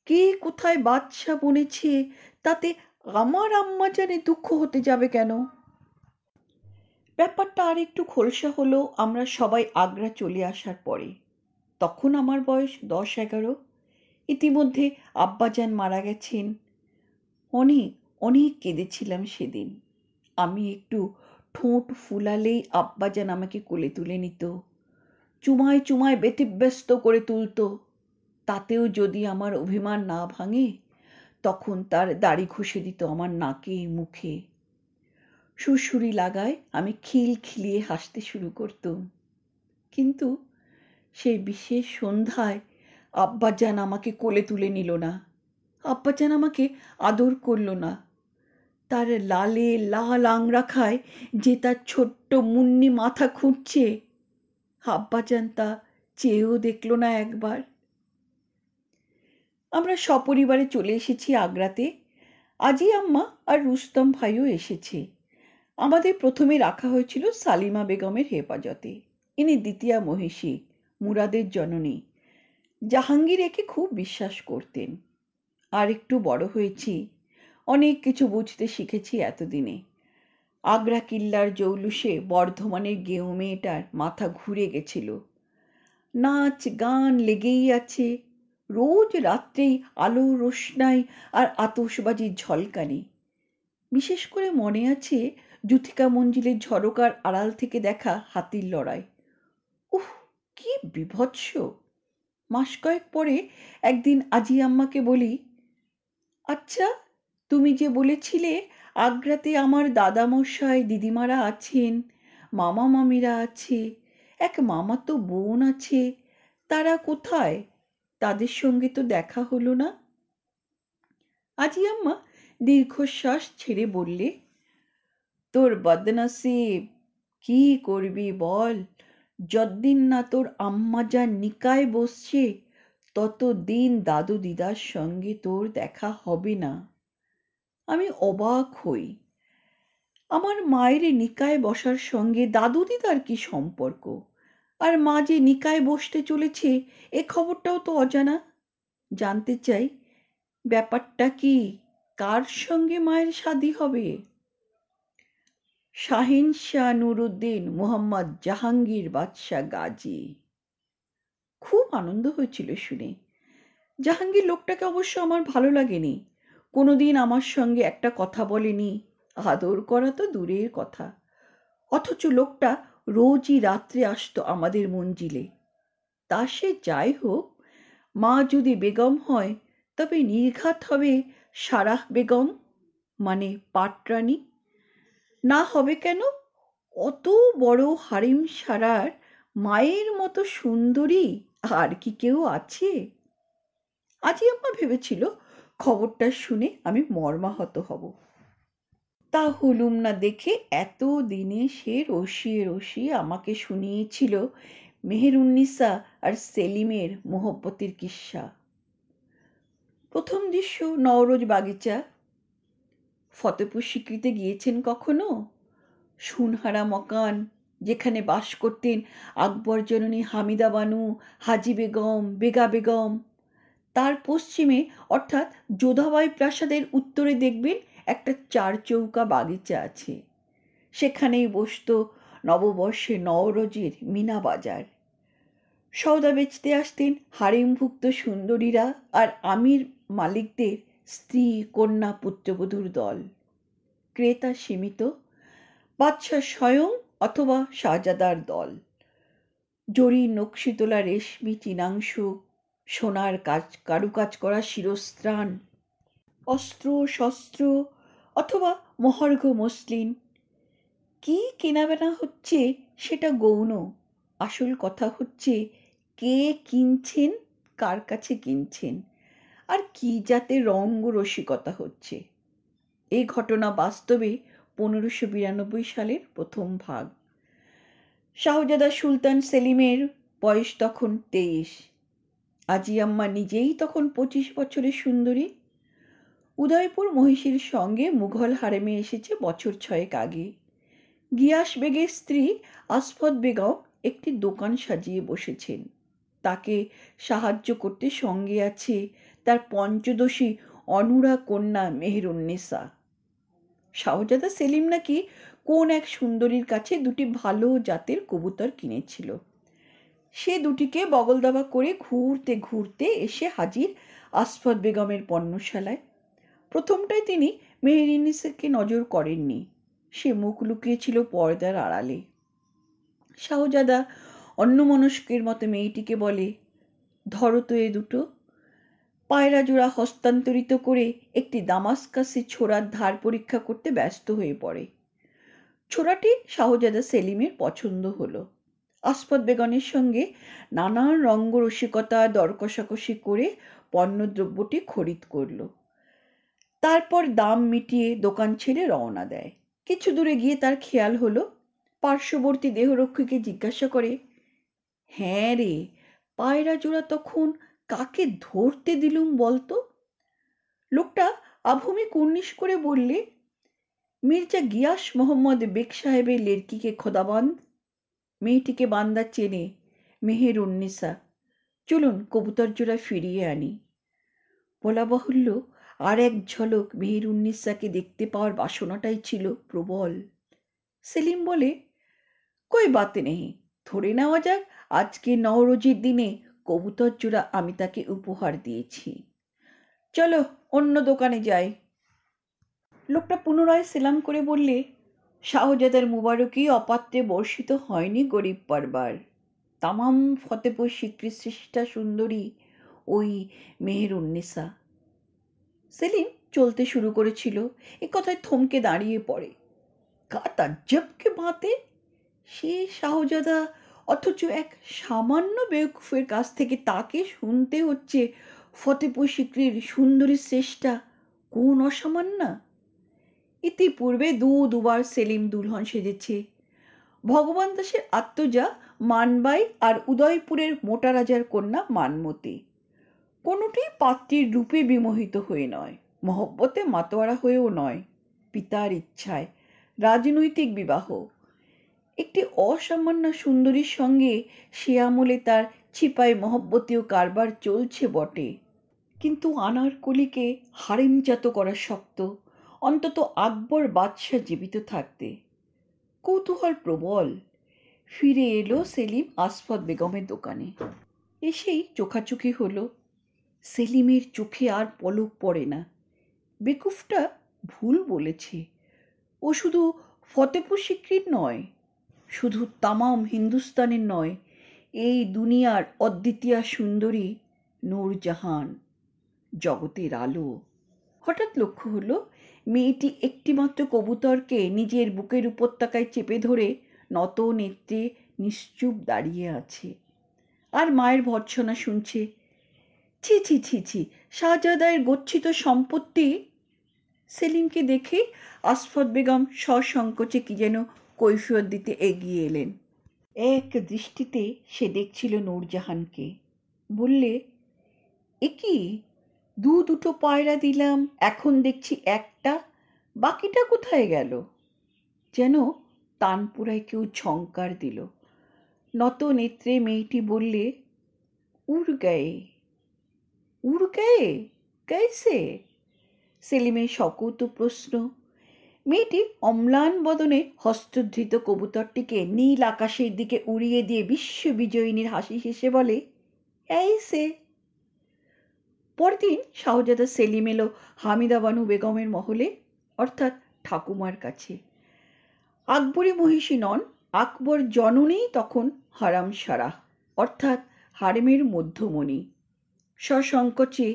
কে কোথায় বাদশা বনেছে তাতে আমার আম্মা জানে দুঃখ হতে যাবে কেন? ব্যাপারটা আর একটু খোলসা হলো আমরা সবাই আগ্রা চলে আসার পরে। তখন আমার বয়স 10-11। ইতিমধ্যে আব্বাজান মারা গেছেন। অনেক অনেক কেঁদেছিলাম সেদিন। আমি একটু ঠোঁট ফুলালেই আব্বাজান আমাকে কোলে তুলে নিত, চুমায় চুমায় ব্যতিব্যস্ত করে তুলত। তাতেও যদি আমার অভিমান না ভাঙে, তখন তার দাড়ি ঘষে দিত আমার নাকে মুখে। সুড়সুড়ি লাগায় আমি খিলখিলিয়ে হাসতে শুরু করতুম। কিন্তু সেই বিশেষ সন্ধ্যায় আব্বাজান আমাকে কোলে তুলে নিল না। আব্বাজান আমাকে আদর করল না। তার লালে লাল আংরাখায় যে তার ছোট্ট মুন্নি মাথা খুঁটছে, আব্বাজান তা চেয়েও দেখল না একবার। আমরা সপরিবারে চলে এসেছি আগ্রাতে। আজি আম্মা আর রুস্তম ভাইও এসেছে। আমাদের প্রথমে রাখা হয়েছিল সালিমা বেগমের হেফাজতে। ইনি দ্বিতীয়া মহিষী, মুরাদের জননী। জাহাঙ্গীর একে খুব বিশ্বাস করতেন। আর একটু বড় হয়েছি, অনেক কিছু বুঝতে শিখেছি এতদিনে। আগ্রা কিল্লার জৌলুসে বর্ধমানের গেঁয়ো মেয়েটার মাথা ঘুরে গেছিল। নাচ গান লেগেই আছে, রোজ রাত্রেই আলো রোশনাই আর আতশবাজির ঝলকানি। বিশেষ করে মনে আছে যুথিকা মঞ্জিলের ঝরকার আড়াল থেকে দেখা হাতির লড়াই। উহ, কি বিভৎস! মাস কয়েক পরে একদিন আজি আম্মাকে বলি, আচ্ছা, তুমি যে বলেছিলে আগ্রাতে আমার দাদামশাই দিদিমারা আছেন, মামা মামিরা আছে, এক মামাতো বোন আছে, তারা কোথায়? তাদের সঙ্গে তো দেখা হলো না। আজি আম্মা দীর্ঘশ্বাস ছেড়ে বললে, তোর বদনসিব, কি করবি বল? যতদিন না তোর আম্মা যা নিকায় বসছে, ততদিন দাদু দিদার সঙ্গে তোর দেখা হবে না। আমি অবাক হই। আমার মায়ের নিকায় বসার সঙ্গে দাদু দিদার কি সম্পর্ক? আর মা যে নিকায় বসতে চলেছে এ খবরটাও তো অজানা। জানতে চাই, ব্যাপারটা কি? কার সঙ্গে মায়ের শাদী হবে? শাহিন শাহ নুরুদ্দিন মোহাম্মদ জাহাঙ্গীর বাদশাহ গাজী। খুব আনন্দ হয়েছিল শুনে। জাহাঙ্গীর লোকটাকে অবশ্য আমার ভালো লাগেনি। কোনোদিন আমার সঙ্গে একটা কথা বলেনি, আদর করা তো দূরের কথা। অথচ লোকটা রোজই রাত্রে আসতো আমাদের মঞ্জিলে। তা সে যাই হোক, মা যদি বেগম হয় তবে নির্ঘাত হবে সারাহ বেগম, মানে পাটরানী। না হবে কেন? অত বড় হারিম সারার মায়ের মতো সুন্দরী আর কি কেউ আছে? আজি আম্মা ভেবেছিল খবরটা শুনে আমি মর্মাহত হব। তা হলুম না দেখে এত দিনে সে রসিয়ে রসিয়ে আমাকে শুনিয়েছিল মেহেরুন্নিসা আর সেলিমের মোহব্বতের কিস্সা। প্রথম দৃশ্য নওরোজ বাগিচা। ফতেপুর সিক্রিতে গিয়েছেন কখনো? সুনহারা মকান, যেখানে বাস করতেন আকবর জননী হামিদা বানু, হাজি বেগম, বেগা বেগম। তার পশ্চিমে অর্থাৎ যোধাবাই প্রাসাদের উত্তরে দেখবেন একটা চারচৌকা বাগিচা আছে। সেখানেই বসত নববর্ষে নওরোজের মিনা বাজার। সওদা বেচতে আসতেন হারেমভুক্ত সুন্দরীরা আর আমির মালিকদের স্ত্রী কন্যা পুত্রবধূর দল। ক্রেতা সীমিত, বাদশাহ স্বয়ং অথবা শাহজাদার দল। জরি নকশি তোলা রেশমি চিনাংশ, সোনার কারুকাজ করা শিরস্ত্রাণ, অস্ত্র শস্ত্র অথবা মহার্ঘ মসলিন। কি কেনাবেনা হচ্ছে সেটা গৌণ। আসল কথা হচ্ছে কে কিনছেন, কার কাছে কিনছেন, আর কি জাতে রঙ্গ রসিকতা হচ্ছে। এই ঘটনা বাস্তবে 1592 সালের প্রথম ভাগ। শাহজাদা সুলতান সেলিমের বয়স তখন 23। আজি আম্মা নিজেই তখন 25 বছরের সুন্দরী। উদয়পুর মহিষীর সঙ্গে মুঘল হারেমে এসেছে বছর 6 আগে। গিয়াস বেগের স্ত্রী আসফত বেগম একটি দোকান সাজিয়ে বসেছেন। তাকে সাহায্য করতে সঙ্গে আছে তার পঞ্চদশী অনুরা কন্যা মেহেরুন্নেসা। শাহজাদা সেলিম নাকি কোন এক সুন্দরীর কাছে দুটি ভালো জাতের কবুতর কিনেছিল। সে দুটিকে বগলদাবা করে ঘুরতে ঘুরতে এসে হাজির আসফত বেগমের পণ্যশালায়। প্রথমটায় তিনি মেহেরুন্নেসাকে নজর করেননি, সে মুখ লুকিয়েছিল পর্দার আড়ালে। শাহজাদা অন্যমনস্কের মতো মেয়েটিকে বলে, ধরো তো এ দুটো। পায়রা জোড়া হস্তান্তরিত করে একটি দামাস্কাসে ছোড়ার ধার পরীক্ষা করতে ব্যস্ত হয়ে পড়ে। ছোড়াটি শাহজাদা সেলিমের পছন্দ হলো। আসফত বেগমের সঙ্গে নানান রঙ্গরসিকতা দর কষাকষি করে পণ্যদ্রব্যটি খরিদ করল। তারপর দাম মিটিয়ে দোকান ছেড়ে রওনা দেয়। কিছু দূরে গিয়ে তার খেয়াল হলো, পার্শ্ববর্তী দেহরক্ষীকে জিজ্ঞাসা করে, হ্যাঁ রে, পায়রা জোড়া তখন কাকে ধরতে দিলুম বলতো? লোকটা আভূমি কুর্নিশ করে বললে, মির্জা গিয়াস মোহাম্মদ বেগ সাহেবের লেরকিকে খোদাবন্দ। মেয়েটিকে বান্দা চেনে, মেহেরুন্নেসা। চলুন কবুতর জোড়া ফিরিয়ে আনি। বলা বাহুল্য, আর এক ঝলক মেহেরুন্নেসাকে দেখতে পাওয়ার বাসনাটাই ছিল প্রবল। সেলিম বলে, কই বাতে নেই, ধরে নেওয়া যাক আজকে নওরোজের দিনে কবুতর জোড়া আমি তাকে উপহার দিয়েছি। চলো অন্য দোকানে যাই। লোকটা পুনরায় সেলাম করে বললে, শাহজাদার মুবারকি অপাত্রে বর্ষিত হয়নি গরিব পারবার। তামাম ফতেপুর সিক্রির সৃষ্টা সুন্দরী ওই মেহেরুন্নেসা। সেলিম চলতে শুরু করেছিল, এ কথায় থমকে দাঁড়িয়ে পড়ে। কা তাজ্জবকে বাতে, সে শাহজাদা, অথচ এক সামান্য বেওকুফের কাছ থেকে তাকে শুনতে হচ্ছে ফতেপুর সিক্রির সুন্দরী শ্রেষ্ঠা কোন অসামান্যা। ইতিপূর্বে দুবার সেলিম দুলহন সেজেছে। ভগবান দাসের আত্মজা মানবাই আর উদয়পুরের মোটা রাজার কন্যা মানমতি। কোনোটি পাত্রীর রূপে বিমোহিত হয়ে নয়, মহব্বতে মাতোয়ারা হয়েও নয়, পিতার ইচ্ছায় রাজনৈতিক বিবাহ। একটি অসামান্য সুন্দরীর সঙ্গে সে আমলে তার ছিপায় মহব্বতীয় কারবার চলছে বটে, কিন্তু আনারকলিকে হারেমজাত করা শক্ত, অন্তত আকবর বাদশাহ জীবিত থাকতে। কৌতূহল প্রবল। ফিরে এলো সেলিম আসফত বেগমের দোকানে। এসেই চোখাচোখি হলো। সেলিমের চোখে আর পলক পড়ে না। বেকুফটা ভুল বলেছে। ও শুধু ফতেপুর সিক্রির নয়, শুধু তামাম হিন্দুস্তানের নয়, এই দুনিয়ার অদ্বিতীয়া সুন্দরী নূরজাহান, জগতের আলো। হঠাৎ লক্ষ্য হলো, মেয়েটি একটিমাত্র কবুতরকে নিজের বুকের উপত্যকায় চেপে ধরে নত নেত্রে নিশ্চুপ দাঁড়িয়ে আছে, আর মায়ের ভর্ৎসনা শুনছে। ছি ছি ছি ছি, শাহজাদার গচ্ছিত সম্পত্তি। সেলিমকে দেখে আসফত বেগম সসংকোচে কি যেন কৈফিয়ত দিতে এগিয়ে এলেন। এক দৃষ্টিতে সে দেখছিল নূরজাহানকে। বললে, এ কি, দুটো পায়রা দিলাম, এখন দেখছি একটা, বাকিটা কোথায় গেল? যেন তানপুরায় কেউ ঝংকার দিল। নত নেত্রে মেয়েটি বললে, উড় গায়ে। উড় গায়ে कैसे? সেলিমের সকৌত প্রশ্ন। মেয়েটি অম্লান বদনে হস্তধৃত কবুতরটিকে নীল আকাশের দিকে উড়িয়ে দিয়ে বিশ্ববিজয়িনীর হাসি হেসে বলে, ऐसे। পরদিন শাহজাদা সেলিম এলো হামিদা বানু বেগমের মহলে, অর্থাৎ ঠাকুমার কাছে। আকবরী মহিষী নন, আকবর জননীই তখন হারাম সারাহ, অর্থাৎ হারেমের মধ্যমণি। সসংকোচে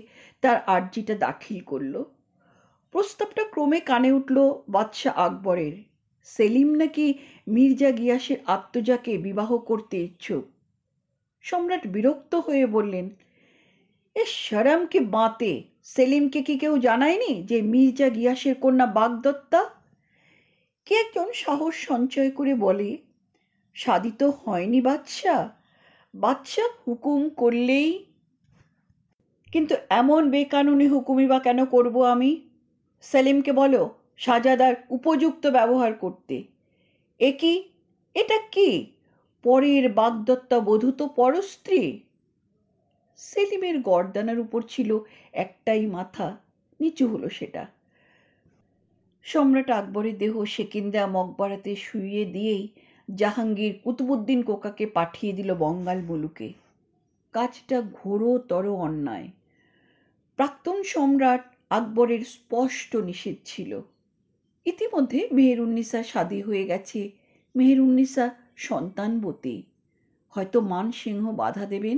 তার আর্জিটা দাখিল করল। প্রস্তাবটা ক্রমে কানে উঠল বাদশাহ আকবরের। সেলিম নাকি মির্জা গিয়াসের আত্মজাকে বিবাহ করতে ইচ্ছুক। সম্রাট বিরক্ত হয়ে বললেন, এ শরম কি বাতে, সেলিমকে কি কেউ জানায়নি যে মির্জা গিয়াসের কন্যা বাগদত্তা? কে একজন সাহস সঞ্চয় করে বলে, শাদি তো হয়নি বাদশাহ, বাদশাহ হুকুম করলেই। কিন্তু এমন বেকানুনি হুকুমই বা কেন করব আমি? সেলিমকে বলো শাহজাদার উপযুক্ত ব্যবহার করতে। এ কি, এটা কি? পরের বাগদত্তা বধূ তো পরস্ত্রী। সেলিমের গর্দানের উপর ছিল একটাই মাথা, নিচু হলো সেটা। সম্রাট আকবরের দেহ সেকেন্দা মকবরাতে শুইয়ে দিয়েই জাহাঙ্গীর কুতুবুদ্দিন কোকাকে পাঠিয়ে দিল বঙ্গাল মুলুকে। কাজটা ঘোরতর অন্যায়। প্রাক্তন সম্রাট আকবরের স্পষ্ট নিষেধ ছিল। ইতিমধ্যে মেহেরুন্নিসা শাদী হয়ে গেছে, মেহেরুন্নিসা সন্তানবতী। হয়তো মানসিংহ বাধা দেবেন,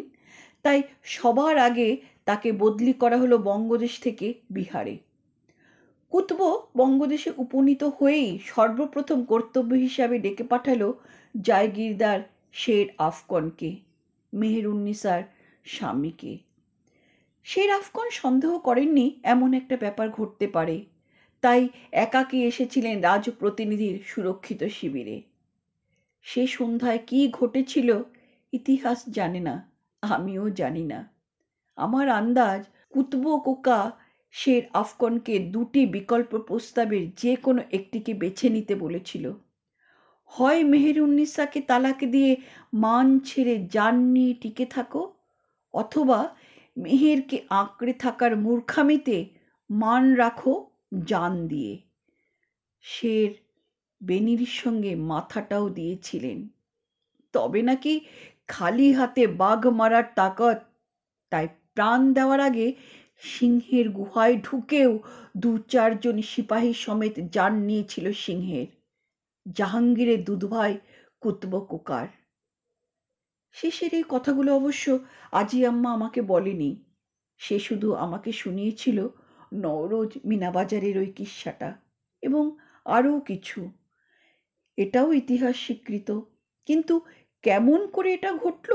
তাই সবার আগে তাকে বদলি করা হলো বঙ্গদেশ থেকে বিহারে। কুতব বঙ্গদেশে উপনীত হয়েই সর্বপ্রথম কর্তব্য হিসাবে ডেকে পাঠালো জায়গিরদার শের আফগনকে, মেহেরুন্নিসার স্বামীকে। শের আফগন সন্দেহ করেননি এমন একটা ব্যাপার ঘটতে পারে, তাই একাকী এসেছিলেন রাজপ্রতিনিধির সুরক্ষিত শিবিরে। সে সন্ধ্যায় কি ঘটেছিল ইতিহাস জানে না, আমিও জানি না। আমার আন্দাজ কুতব কোকা শের আফগনকে দুটি বিকল্প প্রস্তাবের যে কোনো একটিকে বেছে নিতে বলেছিল। হয় মেহেরুন্নিসাকে তালাক দিয়ে মান ছেড়ে জান নিয়ে টিকে থাকো, অথবা মেহেরকে আঁকড়ে থাকার মূর্খামিতে মান রাখো জান দিয়ে। শের বেনির সঙ্গে মাথাটাও দিয়েছিলেন। তবে নাকি খালি হাতে বাঘ মারার তাকত, তাই প্রাণ দেওয়ার আগে সিংহের গুহায় ঢুকেও 2-4 জন সিপাহী সমেত জান নিয়েছিল সিংহের, জাহাঙ্গীরের দুধভাই কুতব কোকার। শেষের এই কথাগুলো অবশ্য আজি আম্মা আমাকে বলেনি, সে শুধু আমাকে শুনিয়েছিল নওরোজ মিনাবাজারের ওই কিস্সাটা এবং আরও কিছু। এটাও ইতিহাস স্বীকৃত, কিন্তু কেমন করে এটা ঘটল?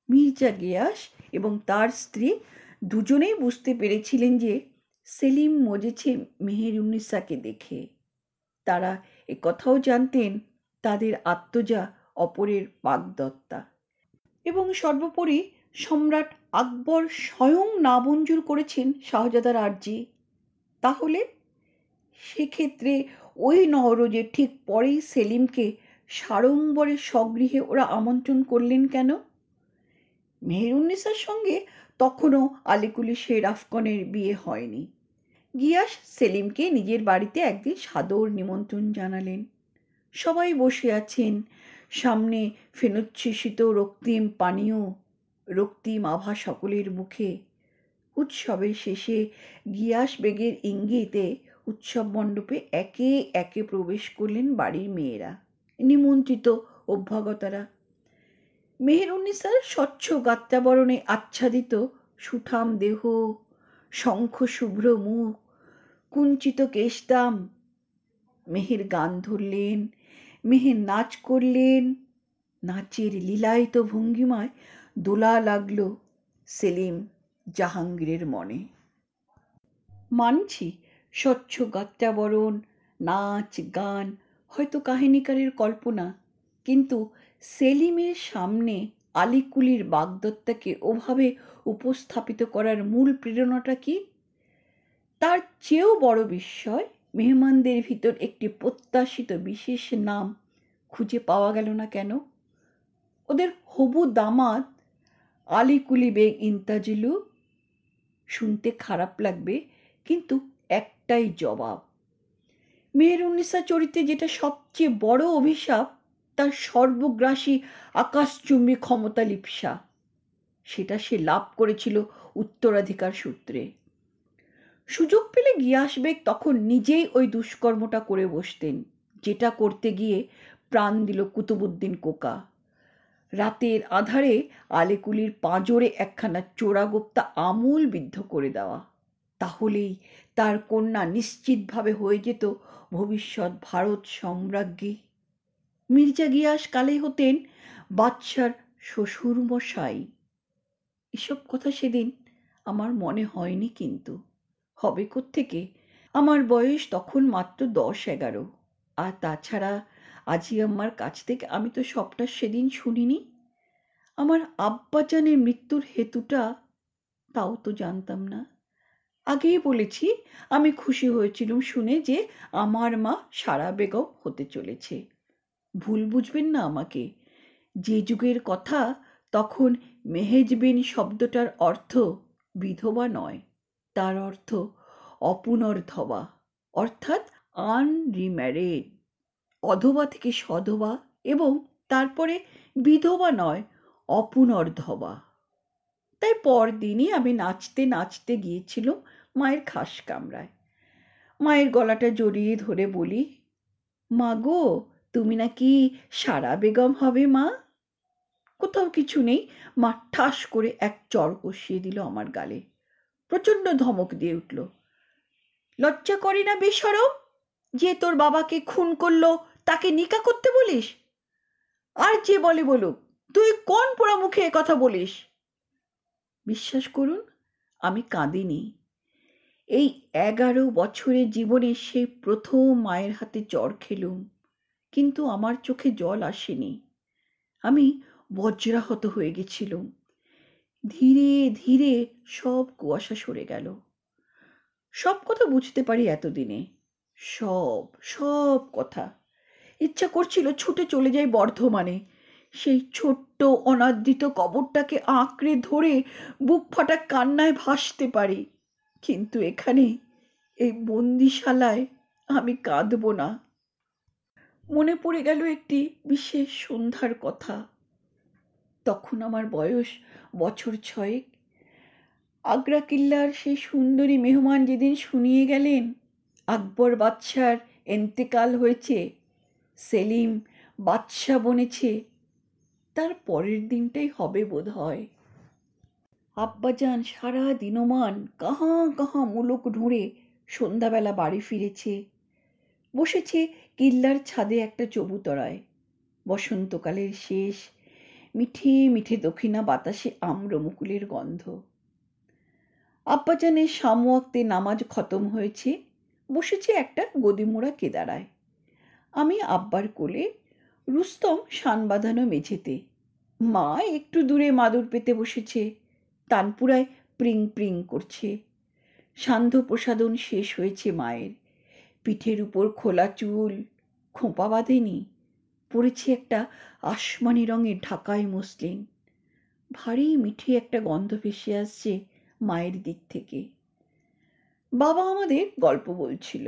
মির্জা গিয়াস এবং তার স্ত্রী দুজনেই বুঝতে পেরেছিলেন যে সেলিম মজেছে মেহেরুন্নিসাকে দেখে। তারা একথাও জানতেন তাদের আত্মজা অপরের বাগদত্তা। এবং সর্বোপরি সম্রাট আকবর স্বয়ং নামঞ্জুর করেছেন শাহজাদার আর্জি। তাহলে সেক্ষেত্রে ওই নওরোজের ঠিক পরেই সেলিমকে সাড়ম্বরে স্বগৃহে ওরা আমন্ত্রণ করলেন কেন? মেহেরুন্নিসার সঙ্গে তখনও আলীকুলি শের আফগনের বিয়ে হয়নি। গিয়াস সেলিমকে নিজের বাড়িতে একদিন সাদর নিমন্ত্রণ জানালেন। সবাই বসে আছেন, সামনে ফেনোচ্ছ্বসিত রক্তিম পানীয়, রক্তিম আভা সকলের মুখে। উৎসবের শেষে গিয়াস বেগের ইঙ্গিতে উৎসব মণ্ডপে একে একে প্রবেশ করলেন বাড়ির মেয়েরা, নিমন্ত্রিত অভ্যাগতারা। মেহেরুন্নিসার স্বচ্ছ গাত্রাবরণে আচ্ছাদিত সুঠাম দেহ, শঙ্খ শুভ্র মুখ, কুঞ্চিত কেশদাম। মেহের গান ধরলেন, মেহের নাচ করলেন, নাচের লীলায়িত ভঙ্গিমায় দোলা লাগলো সেলিম জাহাঙ্গীরের মনে। মানছি স্বচ্ছ গাত্রাবরণ, নাচ গান হয়তো কাহিনীকারের কল্পনা, কিন্তু সেলিমের সামনে আলীকুলির বাগদত্তাকে ওভাবে উপস্থাপিত করার মূল প্রেরণাটা কি? তার চেয়েও বড় বিস্ময়, মেহমানদের ভিতর একটি প্রত্যাশিত বিশেষ নাম খুঁজে পাওয়া গেল না কেন? ওদের হবু দামাদ আলীকুলি বেগ ইন্তাজিলু। শুনতে খারাপ লাগবে, কিন্তু একটাই জবাব। মেহেরুন্নিসা চরিত্রে যেটা সবচেয়ে বড় অভিশাপ, তার সর্বগ্রাসী আকাশচুম্বী ক্ষমতা লিপ্সা, সেটা সে লাভ করেছিল উত্তরাধিকার সূত্রে। সুযোগ পেলে গিয়াস বেগ তখন নিজেই ওই দুষ্কর্মটা করে বসতেন, যেটা করতে গিয়ে প্রাণ দিল কুতুবুদ্দিন কোকা। রাতের আধারে আলীকুলির পাঁজরে একখানা চোরাগোপ্তা আমূল বিদ্ধ করে দেওয়া। তাহলেই তার কন্যা নিশ্চিতভাবে হয়ে যেত ভবিষ্যৎ ভারত সম্রাজ্ঞী। মির্জা গিয়াস কালে হতেন বাদশার শ্বশুরমশাই। এসব কথা সেদিন আমার মনে হয়নি, কিন্তু হবে কোত্থেকে? আমার বয়স তখন মাত্র 10-11, আর তাছাড়া আজি আম্মার কাছ থেকে আমি তো সবটা সেদিন শুনিনি। আমার আব্বাজানের মৃত্যুর হেতুটা তাও তো জানতাম না। আগেই বলেছি, আমি খুশি হয়েছিলুম শুনে যে আমার মা সারা বেগম হতে চলেছে। ভুল বুঝবেন না আমাকে। যে যুগের কথা, তখন মেহেজবিন শব্দটার অর্থ বিধবা নয়, তার অর্থ অপুনর্ধবা, অর্থাৎ আনরিম্যারিড। অধবা থেকে সধবা এবং তারপরে বিধবা নয়, অপুনর্ধবা। তাই পরদিনই আমি নাচতে নাচতে গিয়েছিলুম মায়ের খাস কামরায়। মায়ের গলাটা জড়িয়ে ধরে বলি, মা গো, তুমি নাকি সারা বেগম হবে মা? কোথাও কিছু নেই, মা ঠাস করে এক চড় কষিয়ে দিল আমার গালে। প্রচণ্ড ধমক দিয়ে উঠল, লজ্জা করে না বেশরম? যে তোর বাবাকে খুন করলো তাকে নিকা করতে বলিস? আর যে বলে বলুক, তুই কোন পোড়া মুখে এ কথা বলিস? বিশ্বাস করুন, আমি কাঁদিনি। এই 11 বছরের জীবনে সেই প্রথম মায়ের হাতে চড় খেলুম, কিন্তু আমার চোখে জল আসেনি। আমি বজ্রাহত হয়ে গেছিলুম। ধীরে ধীরে সব কুয়াশা সরে গেল। সব কথা বুঝতে পারি এতদিনে, সব সব কথা। ইচ্ছা করছিল ছুটে চলে যাই বর্ধমানে, সেই ছোট্ট অনাদৃত কবরটাকে আঁকড়ে ধরে বুক ফাটা কান্নায় ভাসতে পারি। কিন্তু এখানে, এই বন্দিশালায় আমি কাঁদব না। মনে পড়ে গেল একটি বিশেষ সন্ধ্যার কথা। তখন আমার বয়স বছর 6। আগ্রা কিল্লার সেই সুন্দরী মেহমান যেদিন শুনিয়ে গেলেন আকবর বাদশার এন্তেকাল হয়েছে, সেলিম বাদশা বনেছে, তার পরের দিনটাই হবে বোধ হয়। আব্বাজান সারা দিনমান কাহাঁ কাহাঁ মুলুক ঢুঁড়ে সন্ধ্যাবেলা বাড়ি ফিরেছে। বসেছে কিল্লার ছাদে একটা চবুতরায়। বসন্তকালের শেষ, মিঠে মিঠে দক্ষিণা বাতাসে আম্র মুকুলের গন্ধ। আব্বাজানের শামওয়াক্তে নামাজ খতম হয়েছে, বসেছে একটা গদিমোড়া কেদারায়। আমি আব্বার কোলে, রুস্তম শান বাঁধানো মেঝেতে। মা একটু দূরে মাদুর পেতে বসেছে, তানপুরায় প্রিং প্রিং করছে। সান্ধ্য প্রসাদন শেষ হয়েছে মায়ের। পিঠের উপর খোলা চুল, খোঁপা বাঁধেনি, পরেছে একটা আসমানি রঙের ঢাকাই মসলিন। ভারী মিঠে একটা গন্ধ ভেসে আসছে মায়ের দিক থেকে। বাবা আমাদের গল্প বলছিল,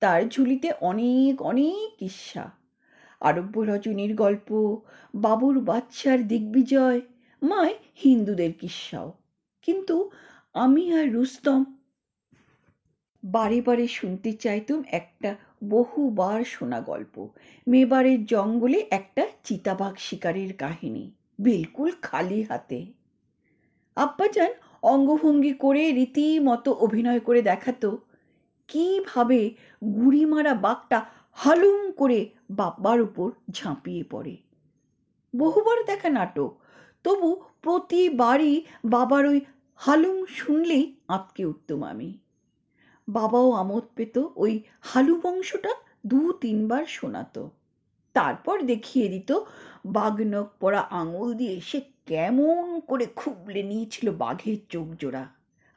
তার ঝুলিতে অনেক অনেক কিস্সা। আরব্য রজনীর গল্প, বাবুর বাচ্চার দিগ্বিজয়, মায় হিন্দুদের কিস্সাও। কিন্তু আমি আর রুস্তম বারে বারে শুনতে চাইতুম একটা বহুবার শোনা গল্প, মেবারের জঙ্গলে একটা চিতাবাঘ শিকারের কাহিনী, বিলকুল খালি হাতে। আব্বাজান অঙ্গভঙ্গি করে রীতিমতো অভিনয় করে দেখাতো কিভাবে গুড়ি মারা বাঘটা হালুম করে বাবার উপর ঝাঁপিয়ে পড়ে। বহুবার দেখা নাটক, তবু প্রতিবারই বাবার ওই হালুম শুনলেই আঁতকে উঠতুম আমি। বাবাও আমোদ পেত ওই হালু বংশটা 2-3 বার শোনাতো। তারপর দেখিয়ে দিত বাঘনখ পড়া আঙুল দিয়ে সে কেমন করে খুবলে নিয়েছিল বাঘের চোখ জোড়া।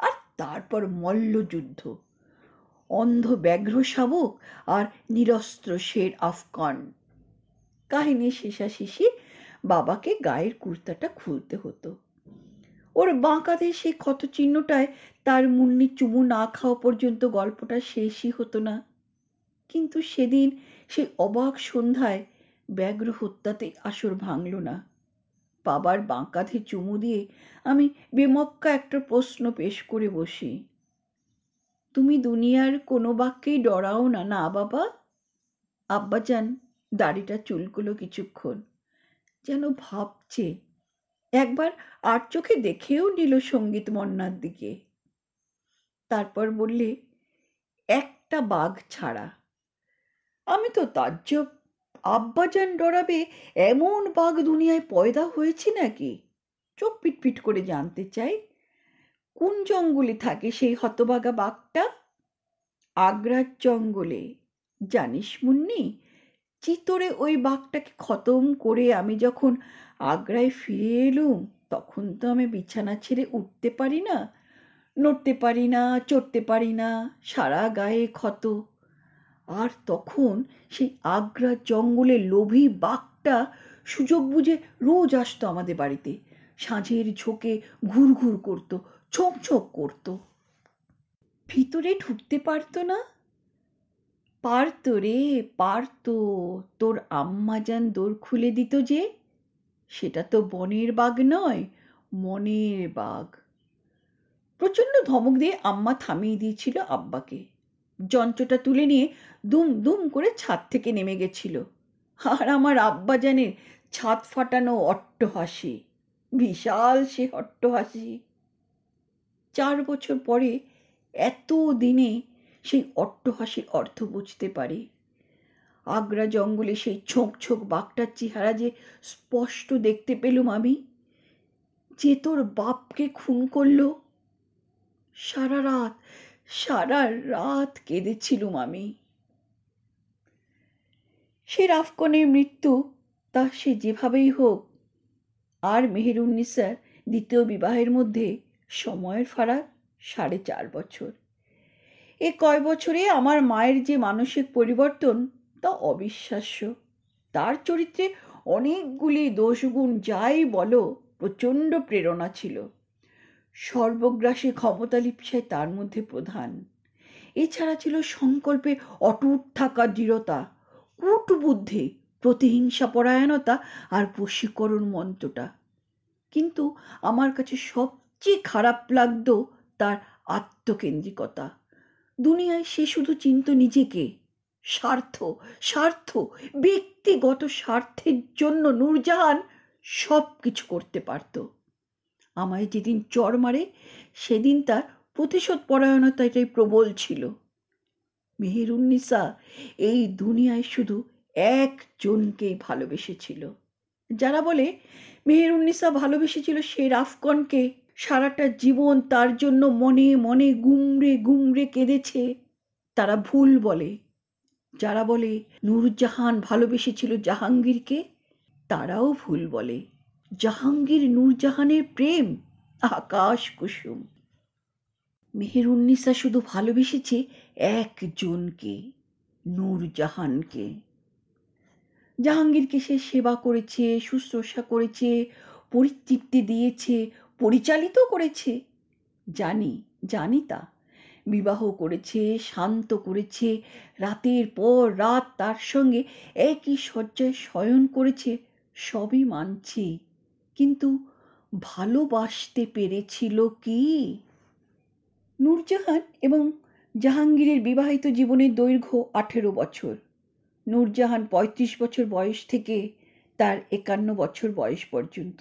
আর তারপর মল্লযুদ্ধ, অন্ধ ব্যাঘ্র শাবক আর নিরস্ত্র শের আফগান। কাহিনী শেষাশেষি বাবাকে গায়ের কুর্তাটা খুলতে হতো। ওর বাঁ কাঁধে সেই ক্ষতচিহ্নটায় তার মুন্নি চুমু না খাওয়া পর্যন্ত গল্পটা শেষই হতো না। কিন্তু সেদিন সেই অবাক সন্ধ্যায় ব্যাঘ্র হত্যাতে আসর ভাঙল না। বাবার বাঁ কাঁধে চুমু দিয়ে আমি বেমক্কা একটা প্রশ্ন পেশ করে বসি, তুমি দুনিয়ার কোনো বাক্যেই ডরাও না, না বাবা? আব্বাজান দাড়িটা চুলকুলো কিছুক্ষণ, যেন ভাবছে। একবার আর চোখে দেখেও নিল সঙ্গীত মন্নার দিকে। তারপর বললে, একটা বাঘ ছাড়া। আমি তো তাজ্জব, আব্বাজান ডরাবে এমন বাঘ দুনিয়ায় পয়দা হয়েছে নাকি? চোখ পিটপিট করে জানতে চাই, কোন জঙ্গলে থাকে সেই হতভাগা বাঘটা? আগ্রার জঙ্গলে। জানিস মুন্নি, চিতরে ওই বাঘটাকে খতম করে আমি যখন আগ্রায় ফিরে এলুম, তখন তো আমি বিছানা ছেড়ে উঠতে পারি না। নড়তে পারি না, চড়তে পারি না, সারা গায়ে ক্ষত। আর তখন সেই আগ্রা জঙ্গলের লোভী বাঘটা সুযোগ বুঝে রোজ আসতো আমাদের বাড়িতে। সাঁঝের ঝোঁকে ঘুর ঘুর করতো, ছোঁক ছোঁক করতো। ভিতরে ঢুকতে পারতো না? পারতো রে, পারতো। তোর আম্মাজান দোর খুলে দিত যে। সেটা তো বনের বাঘ নয়, মনের বাঘ। প্রচণ্ড ধমক দিয়ে আম্মা থামিয়ে দিয়েছিল আব্বাকে। যন্ত্রটা তুলে নিয়ে দুম দুম করে ছাদ থেকে নেমে গেছিল। আর আমার আব্বাজানের ছাদ ফাটানো অট্টহাসি, বিশাল সে অট্টহাসি। 4 বছর পরে এত দিনে সেই অট্টহাসির অর্থ বুঝতে পারি। আগ্রা জঙ্গলে সেই ছোঁক ছোঁক বাঘটার চেহারা যে স্পষ্ট দেখতে পেলুম আমি, যে তোর বাপকে খুন করলো। সারা রাত কেঁদেছিলুম আমি। সে রাফকনের মৃত্যু, তা সে যেভাবেই হোক, আর মেহেরুন্নিসার দ্বিতীয় বিবাহের মধ্যে সময়ের ফারাক 4.5 বছর। এ কয় বছরে আমার মায়ের যে মানসিক পরিবর্তন, তা অবিশ্বাস্য। তার চরিত্রে অনেকগুলি দোষগুণ, যাই বলো, প্রচণ্ড প্রেরণা ছিল। সর্বগ্রাসী ক্ষমতা লিপ্সায় তার মধ্যে প্রধান। এছাড়া ছিল সংকল্পে অটুট থাকার দৃঢ়তা, কূটবুদ্ধি, প্রতিহিংসা পরায়ণতা আর বশীকরণ মন্ত্রটা। কিন্তু আমার কাছে সবচেয়ে খারাপ লাগতো তার আত্মকেন্দ্রিকতা। দুনিয়ায় সে শুধু চিনত নিজেকে। স্বার্থ, স্বার্থ, ব্যক্তিগত স্বার্থের জন্য নূরজাহান সব কিছু করতে পারত। আমায় যেদিন চড় মারে, সেদিন তার প্রতিশোধ পরায়ণতাটাই প্রবল ছিল। মেহেরুন্নিসা এই দুনিয়ায় শুধু একজনকেই ভালোবেসেছিল। যারা বলে মেহেরুন্নিসা ভালোবেসেছিল সে রাফকনকে, সারাটা জীবন তার জন্য মনে মনে গুমরে গুমরে কেঁদেছে, তারা ভুল বলে। যারা বলে নূরজাহান ভালোবেসেছিল জাহাঙ্গীরকে, তারাও ভুল বলে। জাহাঙ্গীর নূরজাহানের প্রেম আকাশ কুসুম। মেহেরুন্নিসা শুধু ভালোবেসেছে একজনকে, নূরজাহানকে। জাহাঙ্গীরকে সে সেবা করেছে, শুশ্রূষা করেছে, পরিতৃপ্তি দিয়েছে, পরিচালিত করেছে। জানি তা। বিবাহ করেছে, শান্ত করেছে, রাতের পর রাত তার সঙ্গে একই শয্যায় শয়ন করেছে, সবই মানছি। কিন্তু ভালোবাসতে পেরেছিল কি? নূরজাহান এবং জাহাঙ্গীরের বিবাহিত জীবনের দৈর্ঘ্য 18 বছর। নূরজাহান 35 বছর বয়স থেকে তার 51 বছর বয়স পর্যন্ত।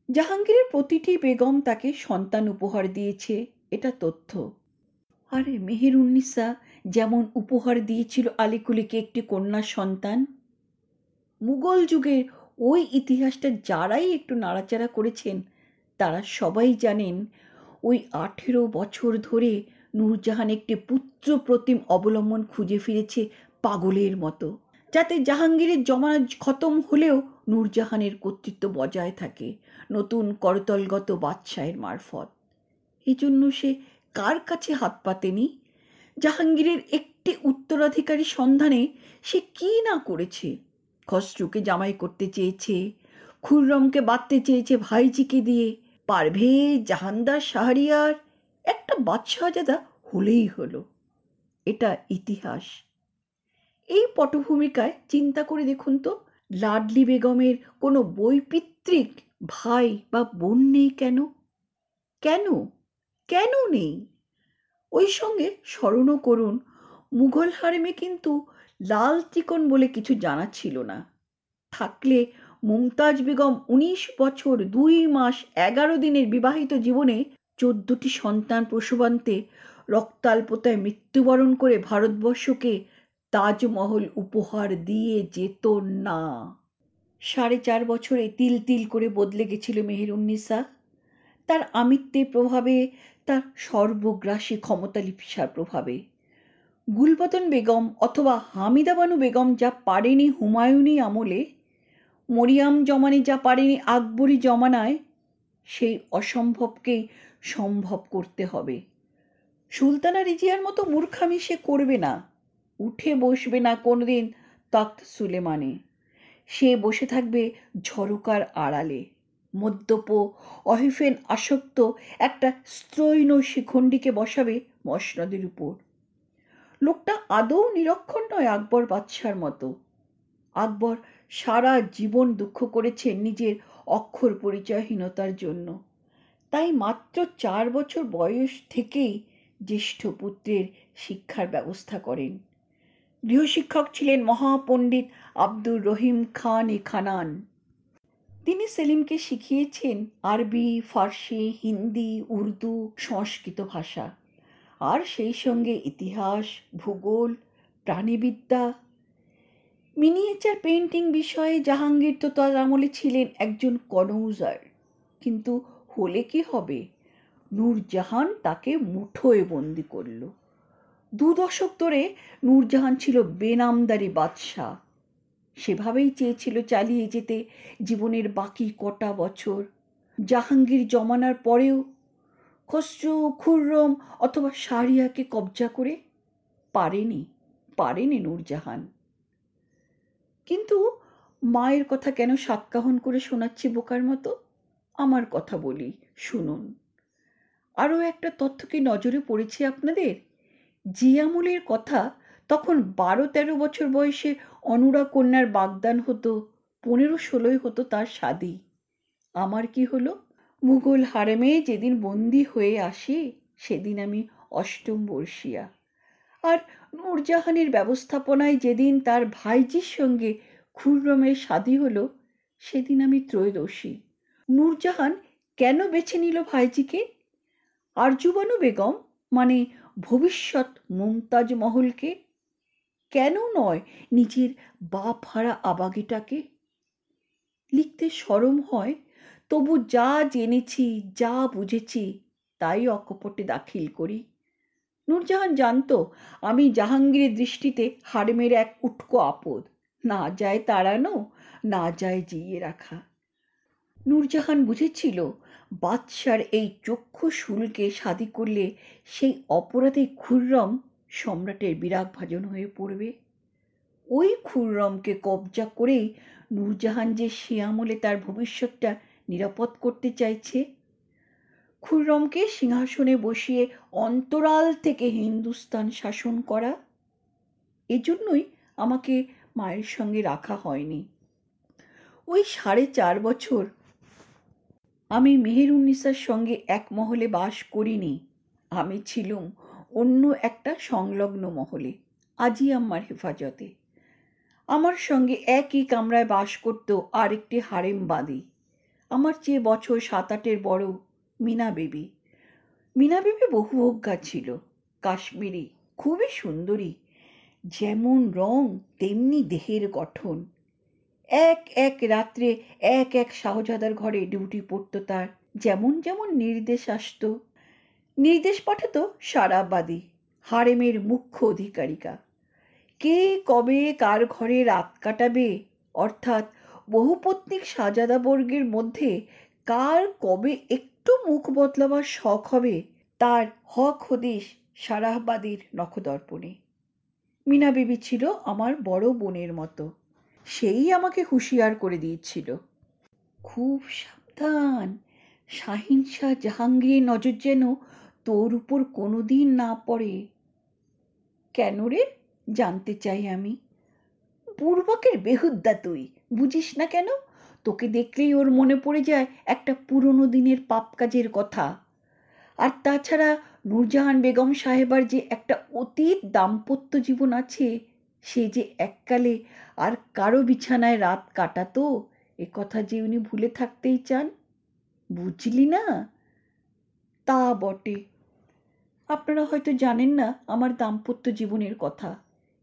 জাহাঙ্গীরের প্রতিটি বেগম তাকে সন্তান উপহার দিয়েছে, এটা তথ্য। আর মেহেরুন্নিসা যেমন উপহার দিয়েছিল আলীকুলিকে একটি কন্যা সন্তান। মুঘল যুগের ওই ইতিহাসটা যারাই একটু নাড়াচাড়া করেছেন, তারা সবাই জানেন ওই 18 বছর ধরে নূরজাহান একটি পুত্র প্রতিম অবলম্বন খুঁজে ফিরেছে পাগলের মতো, যাতে জাহাঙ্গীরের জমানা খতম হলেও নূরজাহানের কর্তৃত্ব বজায় থাকে নতুন করতলগত বাদশাহের মারফত। এই জন্য সে কার কাছে হাত পাতেনি? জাহাঙ্গীরের একটি উত্তরাধিকারী সন্ধানে সে কি না করেছে। খসরুকে জামাই করতে চেয়েছে, খুররমকে বাঁধতে চেয়েছে ভাইজিকে দিয়ে, পারভেজ, জাহানদার, শাহরিয়ার, একটা বাদশাহজাদা হলেই হলো। এটা ইতিহাস। এই পটভূমিকায় চিন্তা করে দেখুন তো, লাডলি বেগমের কোনো বৈপিত্রিক ভাই বা বোন নেই কেন? কেন কেন নেই? ওই সঙ্গে স্মরণও করুন, মুঘল হারেমে কিন্তু লাল ত্রিকোণ বলে কিছু জানা ছিল না। থাকলে মুমতাজ বেগম 19 বছর 2 মাস 11 দিনের বিবাহিত জীবনে 14টি সন্তান প্রসবান্তে রক্তাল্পতায় মৃত্যুবরণ করে ভারতবর্ষকে তাজমহল উপহার দিয়ে যেত না। 4.5 বছরে তিল তিল করে বদলে গেছিল মেহেরুন্নিসা। তার আমিত্বের প্রভাবে, তার সর্বগ্রাসী ক্ষমতা লিপ্সার প্রভাবে। গুলবদন বেগম অথবা হামিদা বানু বেগম যা পারেনি হুমায়ুনি আমলে, মরিয়াম জমানি যা পারেনি আকবরী জমানায়, সেই অসম্ভবকেই সম্ভব করতে হবে। সুলতানা রিজিয়ার মতো মূর্খামি সে করবে না, উঠে বসবে না কোনোদিন তখ্ত সুলেমানে। সে বসে থাকবে ঝরকার আড়ালে, মদ্যপ অহিফেন আসক্ত একটা স্ত্রৈণ শিখণ্ডীকে বসাবে মসনদের উপর। লোকটা আদৌ নিরক্ষর নয় আকবর বাদশার মতো। আকবর সারা জীবন দুঃখ করেছেন নিজের অক্ষর পরিচয়হীনতার জন্য, তাই মাত্র 4 বছর বয়স থেকেই জ্যেষ্ঠ পুত্রের শিক্ষার ব্যবস্থা করেন। গৃহশিক্ষক ছিলেন মহাপণ্ডিত আব্দুর রহিম খান ই খানান। তিনি সেলিমকে শিখিয়েছেন আরবি, ফার্সি, হিন্দি, উর্দু, সংস্কৃত ভাষা, আর সেই সঙ্গে ইতিহাস, ভূগোল, প্রাণীবিদ্যা। মিনিয়েচার পেইন্টিং বিষয়ে জাহাঙ্গীর তো তার আমলে ছিলেন একজন কনৌজার, কিন্তু হলে কি হবে, নূরজাহান তাকে মুঠোয় বন্দি করল। 2 দশক ধরে নূরজাহান ছিল বেনামদারি বাদশাহ। সেভাবেই চেয়েছিল চালিয়ে যেতে জীবনের বাকি কটা বছর। জাহাঙ্গীর জমানার পরেও খসরু, খুররম অথবা শাহরিয়ারকে কবজা করে পারেনি নূরজাহান। কিন্তু মায়ের কথা কেন সাতকাহন করে শোনাচ্ছি বোকার মতো? আমার কথা বলি, শুনুন। আরও একটা তথ্য কি নজরে পড়েছে আপনাদের? জিয়ামুলের কথা, তখন 12-13 বছর বয়সে অনুরা কন্যার বাগদান হতো, 15-16 হতো তার শাদী। আমার কি হলো? মুঘল হারেমে যেদিন বন্দি হয়ে আসি সেদিন আমি 8ম বর্ষীয়া, আর নূরজাহানের ব্যবস্থাপনায় যেদিন তার ভাইজির সঙ্গে খুররমের শাদী হলো সেদিন আমি ত্রয়োদশী। নূরজাহান কেন বেছে নিল ভাইজিকে? আরজুবানু বেগম মানে ভবিষ্যৎ মুমতাজ মহলকে? কেন নয় নিজের বাপ হারা আবাগিটাকে? লিখতে শরম হয়, তবু যা জেনেছি, যা বুঝেছি তাই অকপটে দাখিল করি। নূরজাহান জানত আমি জাহাঙ্গীরের দৃষ্টিতে হারেমের এক উটকো আপদ, না যায় তাড়ানো, না যায় জিইয়ে রাখা। নূরজাহান বুঝেছিল বাদশার এই চক্ষু শুলকে শাদী করলে সেই অপরাধে খুররম সম্রাটের বিরাগভাজন হয়ে পড়বে। ওই খুররমকে কবজা করেই নূরজাহান যে সে আমলে তার ভবিষ্যৎটা নিরাপদ করতে চাইছে। খুররমকে সিংহাসনে বসিয়ে অন্তরাল থেকে হিন্দুস্তান শাসন করা। এজন্যই আমাকে মায়ের সঙ্গে রাখা হয়নি। ওই 4.5 বছর আমি মেহেরুন্নিসার সঙ্গে এক মহলে বাস করিনি। আমি ছিলুম অন্য একটা সংলগ্ন মহলে, আজি আম্মার হেফাজতে। আমার সঙ্গে একই কামরায় বাস করত আরেকটি হারেমবাদী, আমার চেয়ে বছর 7-8 বড়, মিনা বিবি। মিনা বিবি বহুভোগ্যা ছিল, কাশ্মীরি, খুবই সুন্দরী, যেমন রং তেমনি দেহের গঠন। এক এক রাত্রে এক এক শাহজাদার ঘরে ডিউটি পড়ত তার, যেমন যেমন নির্দেশ আসত। নির্দেশ পাঠাত সারাবাদী, হারেমের মুখ্য অধিকারিকা। কে কবে কার ঘরে রাত কাটাবে, অর্থাৎ বহুপত্নিক শাহজাদাবর্গের মধ্যে কার কবে একটু মুখ বদলাবার শখ হবে, তার হক হদিশ সারাহবাদীর নখদর্পণে। মিনা বিবি ছিল আমার বড় বোনের মতো, সেই আমাকে হুঁশিয়ার করে দিয়েছিল, খুব সাবধান, শাহিন শাহ জাহাঙ্গীরের নজর যেন তোর উপর কোনোদিন না পড়ে। কেন রে, জানতে চাই আমি। পূর্বকের বেহুদ্দা তুই, বুঝিস না কেন? তোকে দেখলেই ওর মনে পড়ে যায় একটা পুরনো দিনের পাপ কাজের কথা। আর তাছাড়া নূরজাহান বেগম সাহেবার যে একটা অতীত দাম্পত্য জীবন আছে, সে যে এককালে আর কারো বিছানায় রাত কাটাতো, এ কথা যে উনি ভুলে থাকতেই চান, বুঝলি না? তা বটে। আপনারা হয়তো জানেন না আমার দাম্পত্য জীবনের কথা।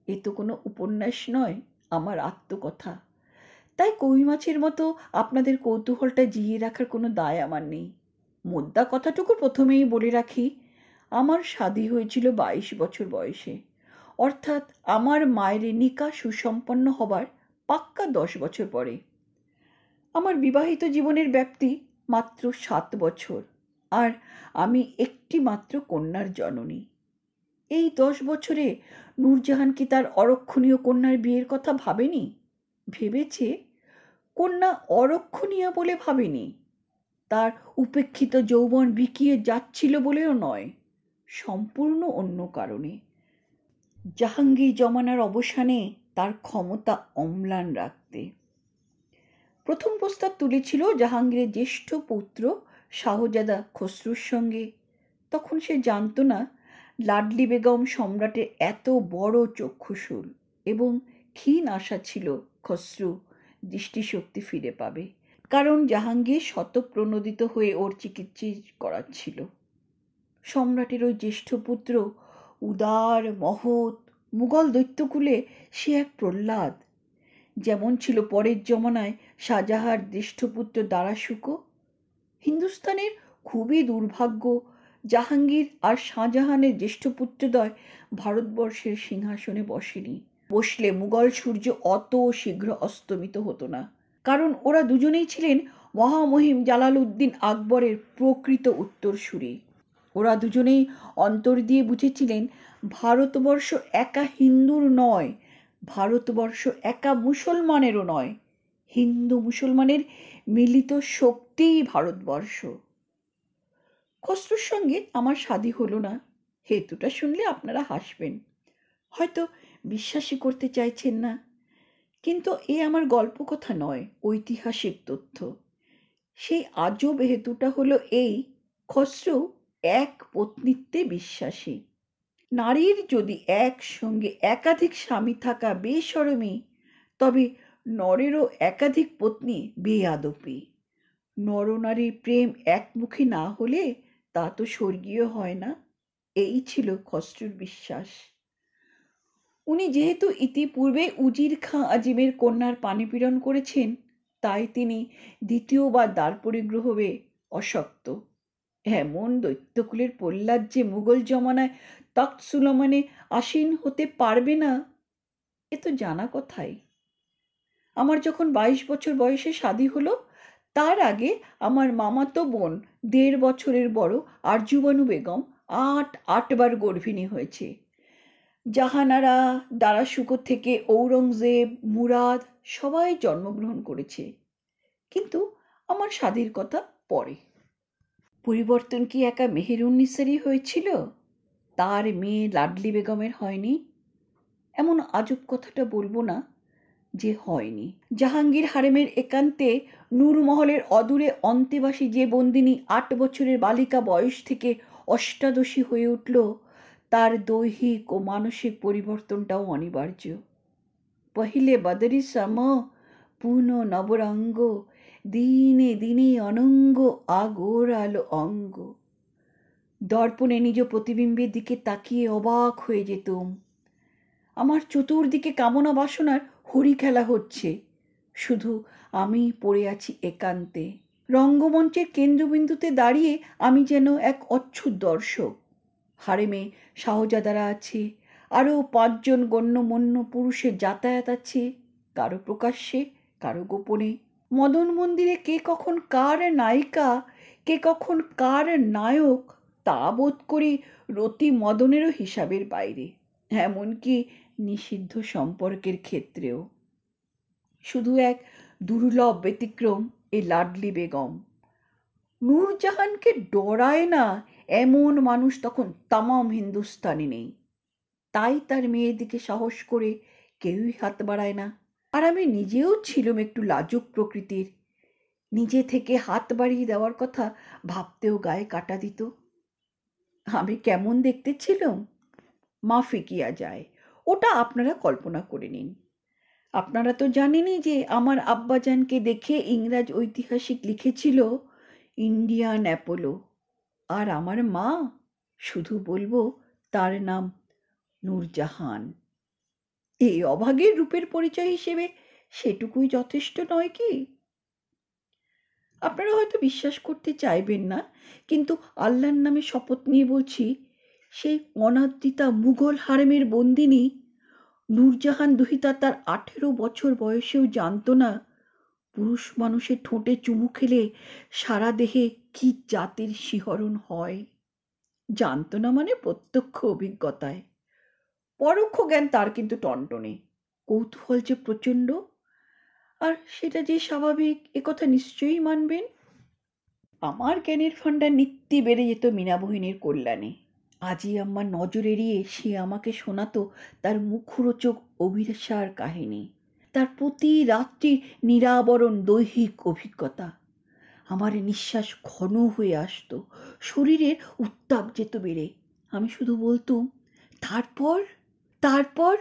এ তো কোনো উপন্যাস নয়, আমার আত্মকথা। তাই কই মাছের মতো আপনাদের কৌতূহলটা জিইয়ে রাখার কোনো দায় আমার নেই। মোদ্দা কথাটুকু প্রথমেই বলে রাখি, আমার শাদী হয়েছিল 22 বছর বয়সে, অর্থাৎ আমার মায়ের নিকাহ সুসম্পন্ন হবার পাক্কা 10 বছর পরে। আমার বিবাহিত জীবনের ব্যাপ্তি মাত্র 7 বছর। আর আমি একটি মাত্র কন্যার জননী। এই 10 বছরে নূরজাহান কি তার অরক্ষণীয় কন্যার বিয়ের কথা ভাবেনি? ভেবেছে, কন্যা অরক্ষণীয় বলে ভাবেনি, তার উপেক্ষিত যৌবন বিকিয়ে যাচ্ছিল বলেও নয়, সম্পূর্ণ অন্য কারণে। জাহাঙ্গীর জমানার অবসানে তার ক্ষমতা অম্লান রাখতে। প্রথম প্রস্তাব তুলেছিল জাহাঙ্গীরের জ্যেষ্ঠ পুত্র শাহজাদা খসরুর সঙ্গে। তখন সে জানত না লাডলি বেগম সম্রাটের এত বড় চক্ষুশূল এবং ক্ষীণ আশা ছিল খসরু দৃষ্টিশক্তি ফিরে পাবে, কারণ জাহাঙ্গীর শতপ্রণোদিত হয়ে ওর চিকিৎসা করাচ্ছিল। সম্রাটের ওই জ্যেষ্ঠ পুত্র উদার, মহৎ, মুঘল দৈত্যকুলে সে এক প্রহ্লাদ, যেমন ছিল পরের জমানায় শাহজাহার জ্যেষ্ঠপুত্র দারাশুকো। হিন্দুস্তানের খুবই দুর্ভাগ্য, জাহাঙ্গীর আর শাহজাহানের জ্যেষ্ঠপুত্রদ্বয় ভারতবর্ষের সিংহাসনে বসেনি। বসলে মুঘল সূর্য অত শীঘ্র অস্তমিত হতো না, কারণ ওরা দুজনেই ছিলেন মহামহিম জালালউদ্দিন আকবরের প্রকৃত উত্তরসূরি। ওরা দুজনেই অন্তর দিয়ে বুঝেছিলেন ভারতবর্ষ একা হিন্দুর নয়, ভারতবর্ষ একা মুসলমানেরও নয়, হিন্দু মুসলমানের মিলিত শক্তিই ভারতবর্ষ। খসরুর সঙ্গে আমার শাদী হলো না, হেতুটা শুনলে আপনারা হাসবেন, হয়তো বিশ্বাসই করতে চাইছেন না, কিন্তু এ আমার গল্প কথা নয়, ঐতিহাসিক তথ্য। সেই আজব হেতুটা হলো এই, খসরু এক পত্নীত্বে বিশ্বাসী। নারীর যদি একসঙ্গে একাধিক স্বামী থাকা বেশরমি, তবে নরেরও একাধিক পত্নী বেয়াদপি। নরনারীর প্রেম একমুখী না হলে তা তো স্বর্গীয় হয় না, এই ছিল খসরুর বিশ্বাস। উনি যেহেতু ইতিপূর্বে উজির খাঁ আজিমের কন্যার পানিপীড়ন করেছেন, তাই তিনি দ্বিতীয়বার দ্বার পরিগ্রহে অশক্ত। এমন দৈত্যকুলের প্রহ্লাদ যে মুঘল জমানায় তখ্ত সুলেমানে আসীন হতে পারবে না, এ তো জানা কথাই। আমার যখন 22 বছর বয়সে শাদী হলো, তার আগে আমার মামাতো বোন 1.5 বছরের বড় আরজুবানু বেগম 8বার গর্ভিণী হয়েছে। জাহানারা, দারাশুকো থেকে ঔরঙ্গজেব, মুরাদ সবাই জন্মগ্রহণ করেছে, কিন্তু আমার শাদীর কথা পরে। পরিবর্তন কি একা মেহেরুন্নিসারই হয়েছিল, তার মেয়ে লাডলি বেগমের হয়নি? এমন আজব কথাটা বলবো না যে হয়নি। জাহাঙ্গীর হারেমের একান্তে নূরমহলের অদূরে অন্তেবাসী যে বন্দিনী 8 বছরের বালিকা বয়স থেকে অষ্টাদশী হয়ে উঠল, তার দৈহিক ও মানসিক পরিবর্তনটাও অনিবার্য। পहिले বদরি সম পুন নবরঙ্গ, দিনে দিনে অনঙ্গ আগোরালো অঙ্গ। দর্পণে নিজ প্রতিবিম্বের দিকে তাকিয়ে অবাক হয়ে যেতুম। আমার চতুর্দিকে কামনা বাসনার হরি খেলা হচ্ছে, শুধু আমি পড়ে আছি একান্তে। রঙ্গমঞ্চের কেন্দ্রবিন্দুতে দাঁড়িয়ে আমি যেন এক অচ্ছুত দর্শক। হারেমে শাহজাদারা আছে, আরও 5 জন গণ্যমান্য পুরুষের যাতায়াত আছে, কারো প্রকাশ্যে, কারো গোপনে। মদন মন্দিরে কে কখন কার নায়িকা, কে কখন কার নায়ক, তা বোধ করি রতি মদনেরও হিসাবের বাইরে, এমনকি নিষিদ্ধ সম্পর্কের ক্ষেত্রেও। শুধু এক দুর্লভ ব্যতিক্রম এই লাডলি বেগম। নূরজাহানকে ডরায় না এমন মানুষ তখন তামাম হিন্দুস্তানে নেই, তাই তার মেয়ের দিকে সাহস করে কেউই হাত বাড়ায় না। আর আমি নিজেও ছিলাম একটু লাজুক প্রকৃতির, নিজে থেকে হাত বাড়িয়ে দেওয়ার কথা ভাবতেও গায়ে কাটা দিত। আমি কেমন দেখতে ছিলাম মাফি কিয়া যায়, ওটা আপনারা কল্পনা করে নিন। আপনারা তো জানেনই যে আমার আব্বাজানকে দেখে ইংরাজ ঐতিহাসিক লিখেছিল ইন্ডিয়ান অ্যাপোলো, আর আমার মা শুধু বলবো তার নাম নূরজাহান। এই অভাগের রূপের পরিচয় হিসেবে সেটুকুই যথেষ্ট নয় কি? আপনারা হয়তো বিশ্বাস করতে চাইবেন না, কিন্তু আল্লাহর নামে শপথ নিয়ে বলছি, সেই অনাদৃতা মুঘল হারেমের বন্দিনী নূরজাহান দুহিতা তার 18 বছর বয়সেও জানত না পুরুষ মানুষের ঠোঁটে চুমু খেলে সারা দেহে কি জাতের শিহরণ হয়। জানত না মানে প্রত্যক্ষ অভিজ্ঞতায়। পরোক্ষ জ্ঞান তার কিন্তু টনটনে, কৌতূহল যে প্রচণ্ড। আর সেটা যে স্বাভাবিক একথা নিশ্চয়ই মানবেন। আমার জ্ঞানের ভাণ্ডার নিত্যি বেড়ে যেত মীনাবহিনীর কল্যাণে। আজই আমার নজর এড়িয়ে সে আমাকে শোনাতো তার মুখরোচক অভিসার কাহিনী, তার প্রতি রাত্রির নিরাবরণ দৈহিক অভিজ্ঞতা। আমার নিঃশ্বাস ঘন হয়ে আসতো, শরীরের উত্তাপ যেত বেড়ে। আমি শুধু বলতুম, তারপর তারপর।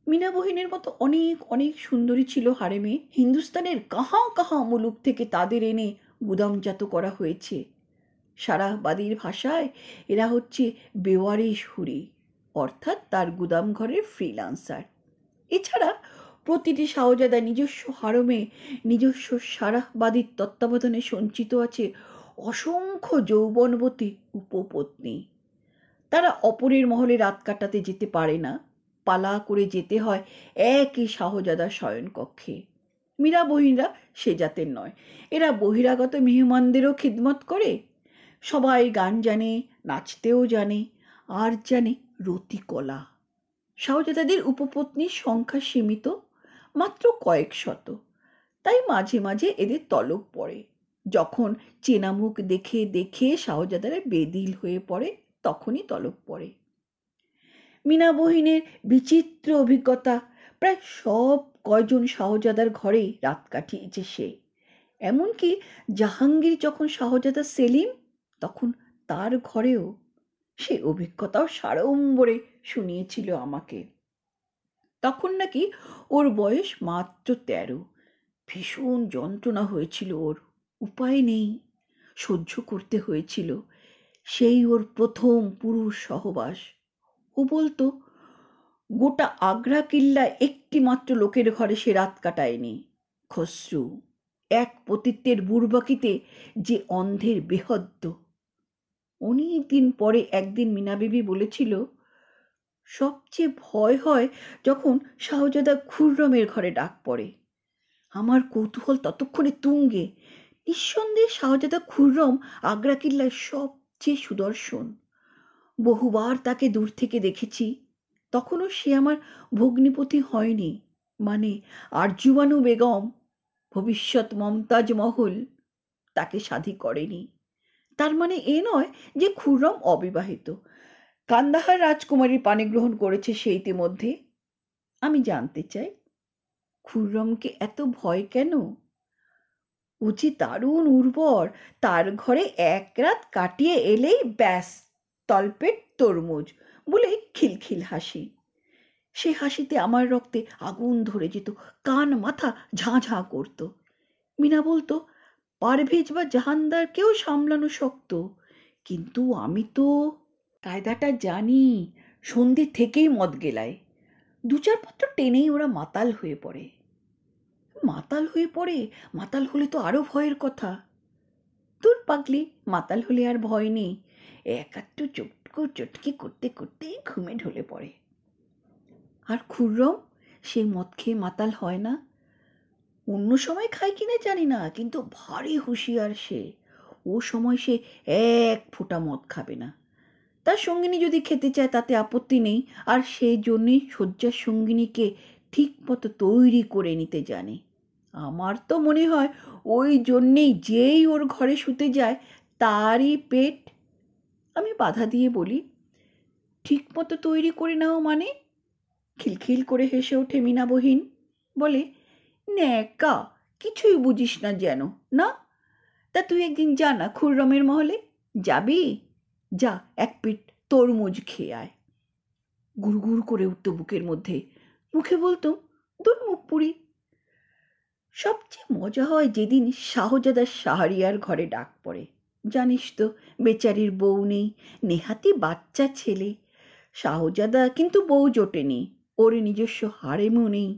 মীনাবহিনের মতো অনেক অনেক সুন্দরী ছিল হারেমে। হিন্দুস্তানের কাহাঁ কাহাঁ মুলুক থেকে তাদের এনে গুদামজাত করা হয়েছে। সারাহবাদীর ভাষায় এরা হচ্ছে বেওয়ারিশ হুরি, অর্থাৎ তার গুদাম ঘরের ফ্রিল্যান্সার। এছাড়া প্রতিটি শাহজাদা নিজস্ব হারমে নিজস্ব সারাহবাদীর তত্ত্বাবধানে সঞ্চিত আছে অসংখ্য যৌবনবতী উপপত্নী। তারা অপরের মহলে রাত কাটাতে যেতে পারে না, পালা করে যেতে হয় একই শাহজাদার শয়নকক্ষে। মীরাবহিনরা সে জাতের নয়। এরা বহিরাগত মেহমানদেরও খিদমত করে। সবাই গান জানে, নাচতেও জানে, আর জানে রতিকলা। শাহজাদাদের উপপত্নীর সংখ্যা সীমিত, মাত্র কয়েক শত। তাই মাঝে মাঝে এদের তলব পড়ে। যখন চেনা মুখ দেখে দেখে শাহজাদারা বেদিল হয়ে পড়ে, তখনই তলব পড়ে। মীনাবহিনের বিচিত্র অভিজ্ঞতা, প্রায় সব কয়জন শাহজাদার ঘরেই রাত কাটিয়েছে সে। এমনকি জাহাঙ্গীর যখন শাহজাদা সেলিম, তখন তার ঘরেও। সে অভিজ্ঞতাও সাড়ম্বরে শুনিয়েছিল আমাকে। তখন নাকি ওর বয়স মাত্র 13। ভীষণ যন্ত্রণা হয়েছিল ওর, উপায় নেই, সহ্য করতে হয়েছিল। সেই ওর প্রথম পুরুষ সহবাস। ও বলতো, গোটা আগ্রা কিল্লায় একটি মাত্র লোকের ঘরে সে রাত কাটায়নি। খসরু, এক পতিত্বের বুড়বাকিতে যে অন্ধের বেহদ্দ। অনেক দিন পরে একদিন মীনাবিবি বলেছিল, সবচেয়ে ভয় হয় যখন শাহজাদা খুররমের ঘরে ডাক পড়ে। আমার কৌতূহল ততক্ষণে তুঙ্গে। নিঃসন্দেহে শাহজাদা খুররম আগ্রা কিল্লার সবচেয়ে সুদর্শন। বহুবার তাকে দূর থেকে দেখেছি। তখনও সে আমার ভগ্নিপতি হয়নি, মানে আরজুবানু বেগম, ভবিষ্যৎ মমতাজ মহল, তাকে শাদী করেনি। তার মানে এ নয় যে খুররম অবিবাহিত। কান্দাহার রাজকুমারীর পাণিগ্রহণ করেছে সে ইতিমধ্যে। আমি জানতে চাই, খুররমকে এত ভয় কেন? ও যে দারুণ উর্বর, তার ঘরে এক রাত কাটিয়ে এলেই ব্যাস তলপেট তরমুজ বলে খিলখিল হাসি। সে হাসিতে আমার রক্তে আগুন ধরে যেত, কান মাথা ঝাঁ ঝাঁ করত। মিনা বলতো, পারভেজ বা জাহানদারকেও সামলানো শক্ত, কিন্তু আমি তো কায়দাটা জানি। সন্ধে থেকেই মদ গেলায়, 2-4 পত্র টেনেই ওরা মাতাল হয়ে পড়ে। মাতাল হলে তো আরো ভয়ের কথা। দূর পাগলি, মাতাল হলে আর ভয় নেই। একাত্তু চটকি করতে করতেই ঘুমে ঢলে পড়ে। আর খুররম, সে মদ খেয়ে মাতাল হয় না। অন্য সময় খায় কিনা জানি না, কিন্তু ভারী হুঁশিয়ার সে। ও সময় সে এক ফোঁটা মদ খাবে না। তার সঙ্গিনী যদি খেতে চায় তাতে আপত্তি নেই, আর সেই জন্যই শয্যার সঙ্গিনীকে ঠিক মতো তৈরি করে নিতে জানে। আমার তো মনে হয় ওই জন্যেই যেই ওর ঘরে শুতে যায় তারই পেট। আমি বাধা দিয়ে বলি, ঠিক মতো তৈরি করে নাও মানে? খিলখিল করে হেসে ওঠে মীনাবহিন, বলে, ন্যাকা, কিছুই বুঝিস না যেন। না, তা তুই একদিন যা না খুররমের মহলে। যাবি? যা, এক পিঠ তরমুজ খেয়ে আয়। গুড়গুড় করে উঠত বুকের মধ্যে। মুখে বলতো, দূর মুখ পুরি। সবচেয়ে মজা হয় যেদিন শাহজাদার শাহরিয়ার ঘরে ডাক পড়ে। জানিস তো, বেচারির বউ নেই, নেহাতি বাচ্চা ছেলে। শাহজাদা কিন্তু বউ জোটেনি, ওর নিজস্ব হারেমও নেই।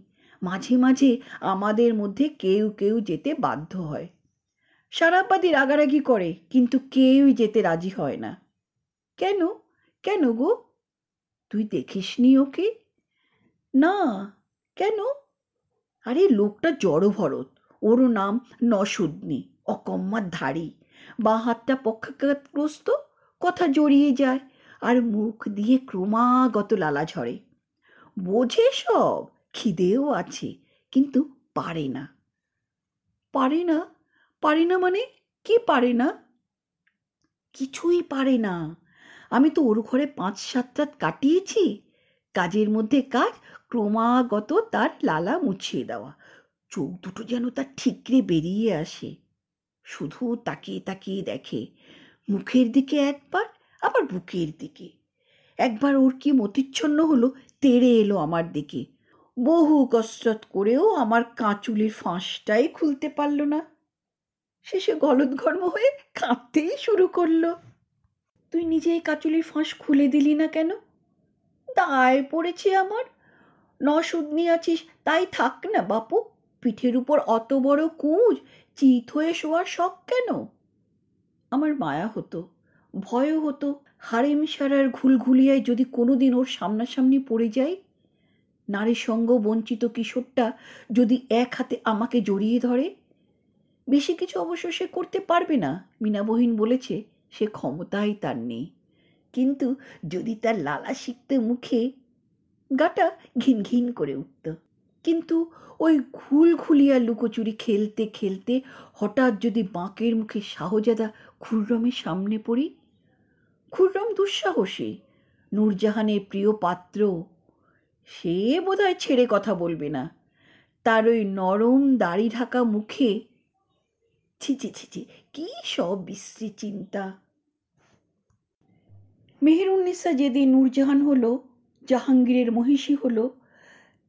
মাঝে মাঝে আমাদের মধ্যে কেউ কেউ যেতে বাধ্য হয়। সারাবাদী রাগারাগি করে, কিন্তু কেউই যেতে রাজি হয় না। কেন? কেন গো? তুই দেখিসনি ওকে? না, কেন? আরে লোকটা জড়ভরত, ওর নাম নসুদ্নি, অকম্মার ধাড়ি, বাঁ হাতটা পক্ষাঘাতগ্রস্ত, কথা জড়িয়ে যায় আর মুখ দিয়ে ক্রমাগত লালা ঝরে। বোঝে সব, খিদেও আছে, কিন্তু পারে না। পারে না? পারে না মানে কি পারে না? কিছুই পারে না। আমি তো ওর ঘরে ৫-৭ রাত কাটিয়েছি। কাজের মধ্যে কাজ, ক্রমাগত তার লালা মুছিয়ে দেওয়া। চোখ দুটো যেন তার ঠিকরে বেরিয়ে আসে। শুধু তাকিয়ে তাকিয়ে দেখে, মুখের দিকে একবার, আবার বুকের দিকে। একবার ওর কি মতিচ্ছন্ন হলো, তেড়ে এলো আমার দিকে। বহু কসরত করেও আমার কাঁচুলের ফাঁসটাই খুলতে পারল না। শেষে গলদঘর্ম হয়ে কাঁদতেই শুরু করলো। তুই নিজেই কাঁচুলির ফাঁস খুলে দিলি না কেন? দায় পড়েছে আমার। নশুধনি আছিস তাই থাক না বাপু। পিঠের উপর অত বড় কুঁজ, চিত হয়ে শোয়ার শখ কেন? আমার মায়া হতো, ভয়ও হতো। হারেম সারার ঘুলঘুলিয়ায় যদি কোনোদিন ওর সামনাসামনি পড়ে যাই, নারী সঙ্গ বঞ্চিত কিশোরটা যদি এক হাতে আমাকে জড়িয়ে ধরে। বেশি কিছু অবশ্য সে করতে পারবে না, মীনাবহিন বলেছে, সে ক্ষমতাই তার নেই। কিন্তু যদি তার লালা শিখতে মুখে, গাটা ঘিন ঘিন করে উঠত। কিন্তু ওই ঘুলঘুলিয়া লুকোচুরি খেলতে খেলতে হঠাৎ যদি বাঁকের মুখে শাহজাদা খুররমের সামনে পড়ি। খুররম দুঃসাহসী, নূরজাহানের প্রিয় পাত্র। সে বোধহয় ছেড়ে কথা বলবে না। তার ওই নরম দাড়ি ঢাকা মুখে ছি ছি ছি ছি, কি সব বিশ্রী চিন্তা। মেহেরুন্নিসা যেদিন নূরজাহান হলো, জাহাঙ্গীরের মহিষী হলো,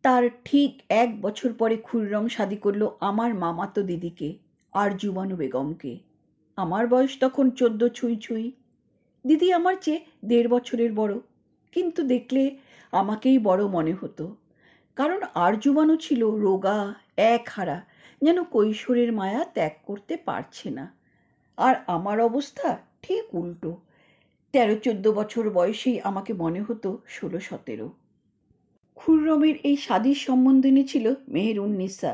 তার ঠিক ১ বছর পরে খুররম শাদি করলো আমার মামাতো দিদিকে, আরজুবানু বেগমকে। আমার বয়স তখন ১৪ ছুঁই ছুঁই। দিদি আমার চেয়ে ১.৫ বছরের বড়, কিন্তু দেখলে আমাকেই বড় মনে হতো। কারণ আরজুবানু ছিল রোগা, একহারা, যেন কৈশোরের মায়া ত্যাগ করতে পারছে না। আর আমার অবস্থা ঠিক উল্টো। ১৩-১৪ বছর বয়সেই আমাকে মনে হতো ১৬-১৭। খুররমের এই শাদির সম্বন্ধ এনেছিল মেহেরুন্নিসা,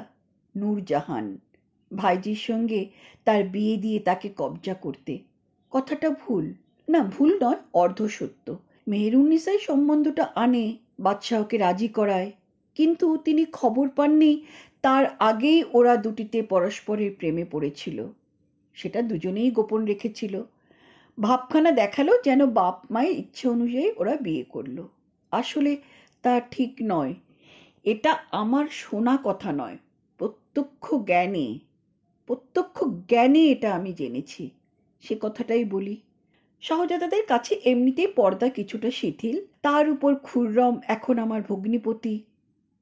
নূরজাহান। ভাইজির সঙ্গে তার বিয়ে দিয়ে তাকে কবজা করতে। কথাটা ভুল, না ভুল নয়, অর্ধসত্য। মেহেরুন্নিসাই সম্বন্ধটা আনে, বাদশাহকে রাজি করায়। কিন্তু তিনি খবর পাননি তার আগেই ওরা দুটিতে পরস্পরের প্রেমে পড়েছিল। সেটা দুজনেই গোপন রেখেছিল। ভাবখানা দেখালো যেন বাপ মায়ের ইচ্ছে অনুযায়ী ওরা বিয়ে করলো। আসলে তা ঠিক নয়। এটা আমার শোনা কথা নয়, প্রত্যক্ষ জ্ঞানে, প্রত্যক্ষ জ্ঞানে এটা আমি জেনেছি। সে কথাটাই বলি। শাহজাদাদের কাছে এমনিতেই পর্দা কিছুটা শিথিল, তার উপর খুররম এখন আমার ভগ্নিপতি।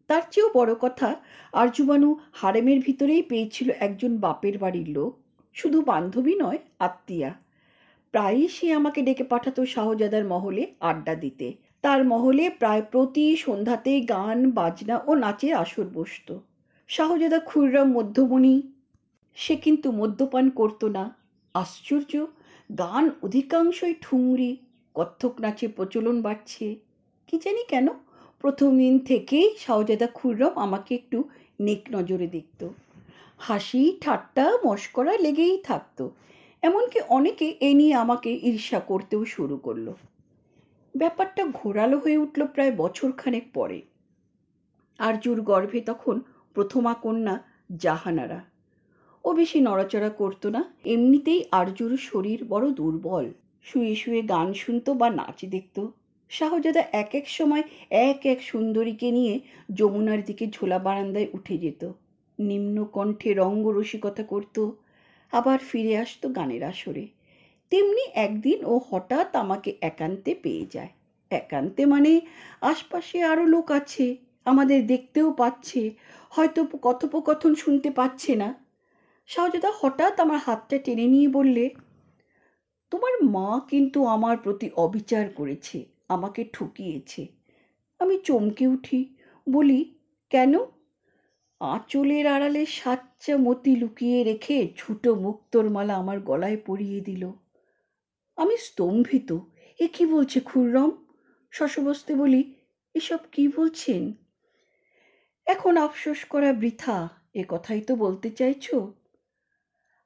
তার চেয়েও বড় কথা, আরজুবানু হারেমের ভিতরেই পেয়েছিল একজন বাপের বাড়ির লোক, শুধু বান্ধবী নয়, আত্মীয়া। প্রায়ই সে আমাকে ডেকে পাঠাতো শাহজাদার মহলে আড্ডা দিতে। তার মহলে প্রায় প্রতি সন্ধ্যাতেই গান বাজনা ও নাচের আসর বসত। শাহজাদা খুররম মধ্যমণি, সে কিন্তু মদ্যপান করত না। আশ্চর্য, গান অধিকাংশই ঠুংরি, কত্থক নাচে প্রচলন বাড়ছে। কি জানি কেন, প্রথম দিন থেকেই শাহজাদা খুররম আমাকে একটু নেক নজরে দেখত। হাসি ঠাট্টা মশকরা লেগেই থাকতো। এমনকি অনেকে এ নিয়ে আমাকে ঈর্ষা করতেও শুরু করলো। ব্যাপারটা ঘোরালো হয়ে উঠল প্রায় বছরখানেক পরে। আরজুর গর্ভে তখন প্রথমা কন্যা জাহানারা। ও বেশি নড়াচড়া করতো না। এমনিতেই আরজুর শরীর বড় দুর্বল। শুয়ে শুয়ে গান শুনতো বা নাচ দেখত। শাহজাদা এক এক সময় এক এক সুন্দরীকে নিয়ে যমুনার দিকে ঝোলা বারান্দায় উঠে যেত। নিম্ন কণ্ঠে রঙ্গরসিকতা করত, আবার ফিরে আসতো গানের আসরে। তেমনি একদিন ও হঠাৎ আমাকে একান্তে পেয়ে যায়। একান্তে মানে আশপাশে আরও লোক আছে, আমাদের দেখতেও পাচ্ছে, হয়তো কথোপকথন শুনতে পাচ্ছে না। শাহজাদা হঠাৎ আমার হাতটা টেনে নিয়ে বললে, তোমার মা কিন্তু আমার প্রতি অবিচার করেছে, আমাকে ঠকিয়েছে। আমি চমকে উঠি, বলি, কেন? আঁচলের আড়ালে সাচ্চা মতি লুকিয়ে রেখে ছোট মুক্তোর মালা আমার গলায় পরিয়ে দিল। আমি স্তম্ভিত। এ কি বলছে খুররম? শশবস্তে বলি, এসব কি বলছেন? এখন আফসোস করা বৃথা, এ কথাই তো বলতে চাইছো?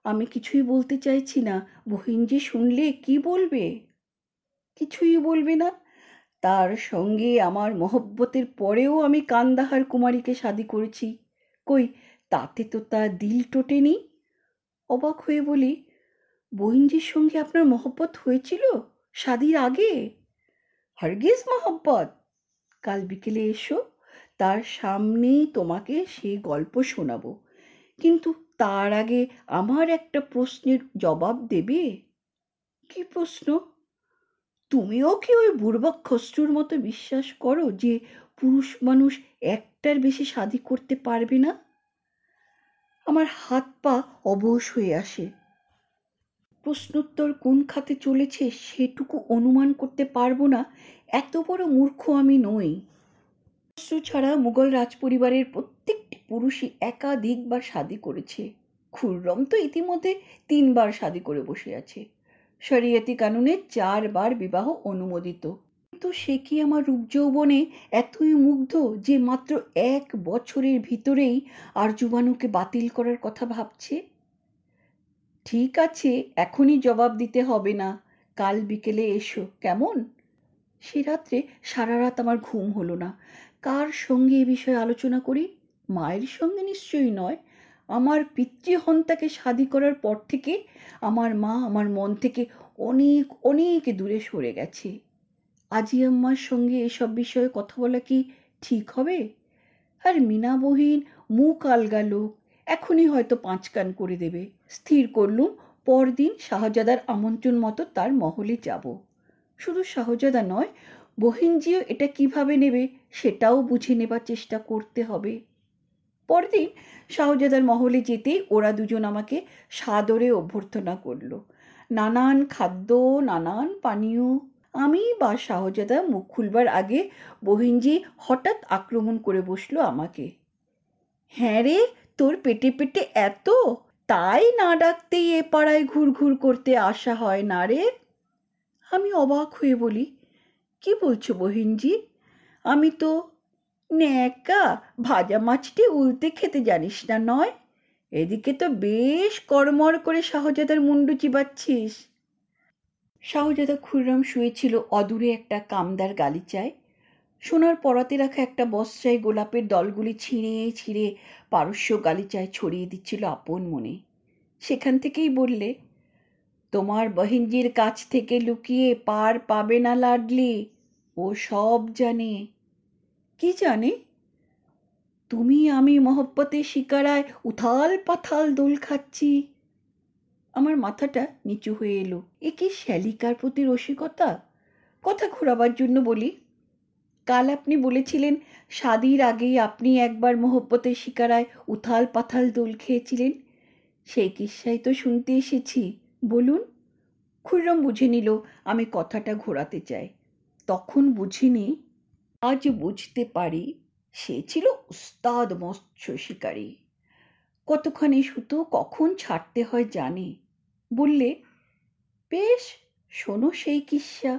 আমি কিছুই বলতে চাইছি না, বহিন যে শুনলে কি বলবে? কিছুই বলবে না? তার সঙ্গে আমার মহব্বতের পরেও আমি কান্দাহার কুমারীকে শাদি করেছি, কই তাতে তো তার দিল টোটেনি। অবাক হয়ে বলি, বহিনজির সঙ্গে আপনার মহব্বত হয়েছিল শাদির আগে? হরগিজ মহব্বত। কাল বিকেলে এসো, তার সামনেই তোমাকে সে গল্প শোনাবো। কিন্তু তার আগে আমার একটা প্রশ্নের জবাব দেবে। কি প্রশ্ন? তুমিও কি ওই বুড়বক খসরুর মতো বিশ্বাস করো যে পুরুষ মানুষ একটার বেশি শাদী করতে পারবে না? আমার হাত পা অবশ হয়ে আসে। প্রশ্নোত্তর কোন খাতে চলেছে সেটুকু অনুমান করতে পারবো না, এত বড় মূর্খ আমি নই। খসরু ছাড়া মুঘল রাজপরিবারের প্রত্যেকটি পুরুষই একাধিকবার শাদী করেছে। খুররম তো ইতিমধ্যে 3বার শাদী করে বসে আছে। শরিয়তি কানুনে 4বার বিবাহ অনুমোদিত। কিন্তু সে কি আমার রূপ যৌবনে এতই মুগ্ধ যে মাত্র 1 বছরের ভিতরেই আরজুবানুকে বাতিল করার কথা ভাবছে? ঠিক আছে, এখনই জবাব দিতে হবে না, কাল বিকেলে এসো, কেমন? সে রাত্রে সারা রাত আমার ঘুম হলো না। কার সঙ্গে এ বিষয়ে আলোচনা করি? মায়ের সঙ্গে নিশ্চয়ই নয়। আমার পিতৃহন্তাকে শাদী করার পর থেকে আমার মা আমার মন থেকে অনেক অনেক দূরে সরে গেছে। আজি আম্মার সঙ্গে এসব বিষয়ে কথা বলা কি ঠিক হবে? আর মিনা বহিন মুখ আলগা লোক, এখনই হয়তো 5 কান করে দেবে। স্থির করলুম পরদিন শাহজাদার আমন্ত্রণ মতো তার মহলে যাব। শুধু শাহজাদা নয়, বহিনজিও এটা কিভাবে নেবে সেটাও বুঝে নেবার চেষ্টা করতে হবে। পরদিন শাহজাদার মহলে যেতেই ওরা দুজন আমাকে সাদরে অভ্যর্থনা করল। নানান খাদ্য, নানান পানীয়। আমি বা শাহজাদা মুখ খুলবার আগে বহিনজি হঠাৎ আক্রমণ করে বসলো আমাকে। হ্যাঁ রে, তোর পেটে পেটে এত, তাই না ডাকতেই এ পাড়ায় ঘুরঘুর করতে আসা হয় না রে? আমি অবাক হয়ে বলি, কি বলছো বহিনজি? আমি তো ন্যাকা, ভাজা মাছটি উলতে খেতে জানিস না নয়? এদিকে তো বেশ কড়মড় করে শাহজাদার মুন্ডু চিবাচ্ছিস। শাহজাদা খুররাম শুয়েছিল অদূরে একটা কামদার গালিচায়। সোনার পরাতে রাখা একটা বস্তায় গোলাপের দলগুলি ছিঁড়ে ছিঁড়ে পারস্য গালিচায় ছড়িয়ে দিচ্ছিল আপন মনে। সেখান থেকেই বললে, তোমার বহিনজির কাছ থেকে লুকিয়ে পার পাবে না লাডলি, ও সব জানে। কি জানে? তুমি আমি মহব্বতের শিকারায় উথাল পাথাল দোল খাচ্ছি। আমার মাথাটা নিচু হয়ে এলো। এ কি শ্যালিকার প্রতি রসিকতা? কথা ঘোরাবার জন্য বলি, কাল আপনি বলেছিলেন শাদির আগেই আপনি একবার মহব্বতের শিকারায় উথাল পাথাল দোল খেয়েছিলেন। সেই কিস্সাই তো শুনতে এসেছি, বলুন। খুররম বুঝে নিল আমি কথাটা ঘোরাতে চাই। তখন বুঝিনি, আজ বুঝতে পারি সে ছিল উস্তাদ মৎস্য শিকারী। কতখানি সুতো কখন ছাড়তে হয় জানে। বললে, বেশ, শোনো সেই কিস্সা।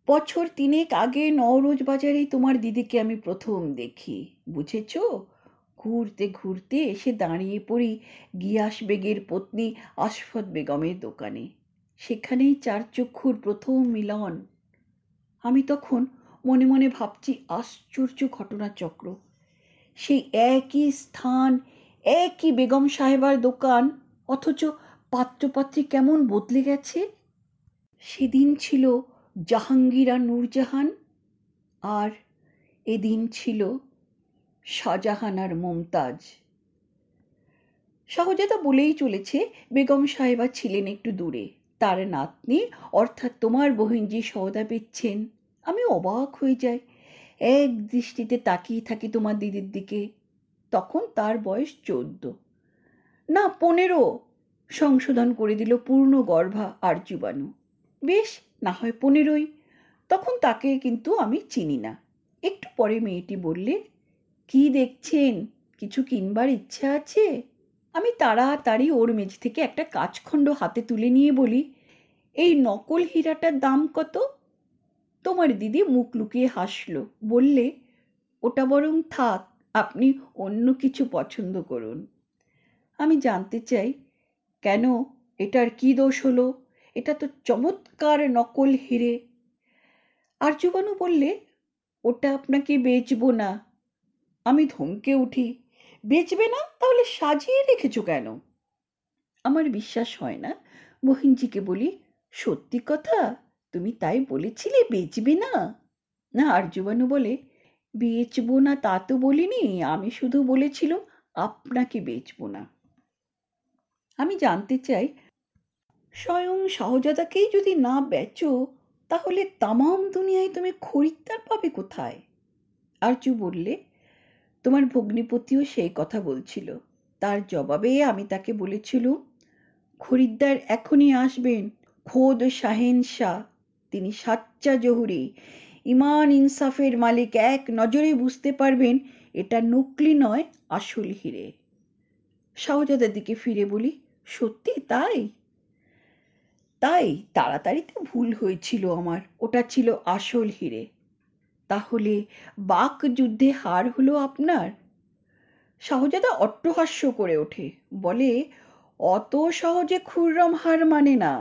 বছর 3 আগে নওরোজ বাজারেই তোমার দিদিকে আমি প্রথম দেখি, বুঝেছ? ঘুরতে ঘুরতে এসে দাঁড়িয়ে পড়ি গিয়াস বেগের পত্নী আশফাত বেগমের দোকানে। সেখানেই 4 চক্ষুর প্রথম মিলন। আমি তখন মনে মনে ভাবছি আশ্চর্য ঘটনাচক্র। সেই একই স্থান, একই বেগম সাহেবার দোকান, অথচ পাত্রপাত্রী কেমন বদলে গেছে। সেদিন ছিল জাহাঙ্গীর আর নূরজাহান, আর এদিন ছিল শাহজাহান আর মুমতাজ। শাহজাদা বলেই চলেছে বেগম সাহেবা ছিলেন একটু দূরে, তার নাতনি অর্থাৎ তোমার বহিনজি সওদা বেচছেন। আমি অবাক হয়ে যাই, এক দৃষ্টিতে তাকিয়ে থাকি তোমার দিদির দিকে। তখন তার বয়স 14, না 15, সংশোধন করে দিল পূর্ণ গর্ভা আরজুবানু। বেশ, না হয় 15ই। তখন তাকে কিন্তু আমি চিনি না। একটু পরে মেয়েটি বললে, কি দেখছেন, কিছু কিনবার ইচ্ছা আছে? আমি তাড়াতাড়ি ওর মেঝ থেকে একটা কাঁচখণ্ড হাতে তুলে নিয়ে বলি, এই নকল হীরাটার দাম কত? তোমার দিদি মুখ লুকিয়ে হাসল, বললে, ওটা বরং থাক, আপনি অন্য কিছু পছন্দ করুন। আমি জানতে চাই, কেন, এটার কি দোষ হলো? এটা তো চমৎকার নকল হিরে। আর্যবানু বললে, ওটা আপনাকে বেচবো না। আমি ধমকে উঠি, বেচবে না? তাহলে সাজিয়ে রেখেছো কেন? আমার বিশ্বাস হয় না। মহিনজিকে বলি, সত্যি কথা? তুমি তাই বলেছিলে বেচবে না? না, আর্যবানু বলে, বেচবো না তা তো বলিনি, আমি শুধু বলেছিলাম আপনাকে বেচবো না। আমি জানতে চাই, স্বয়ং শাহজাদাকেই যদি না বেচো, তাহলে তামাম দুনিয়ায় তুমি খরিদ্দার পাবে কোথায়? আরজু বললে, তোমার ভগ্নিপতিও সেই কথা বলছিল। তার জবাবে আমি তাকে বলেছিলুম, খরিদ্দার এখনই আসবেন, খোদ শাহেনশাহ। তিনি সাচ্চা জহুরি, ইমান ইনসাফের মালিক। এক নজরে বুঝতে পারবেন এটা নকলি নয়, আসল হিরে। শাহজাদার দিকে ফিরে বলি, সত্যি তাই? তাই, তাড়াতাড়িতে ভুল হয়েছিল আমার, ওটা ছিল আসল হিরে। তাহলে বাক যুদ্ধে হার হলো আপনার? শাহজাদা অট্টহাস্য করে ওঠে, বলে, অত সহজে খুররম হার মানে না।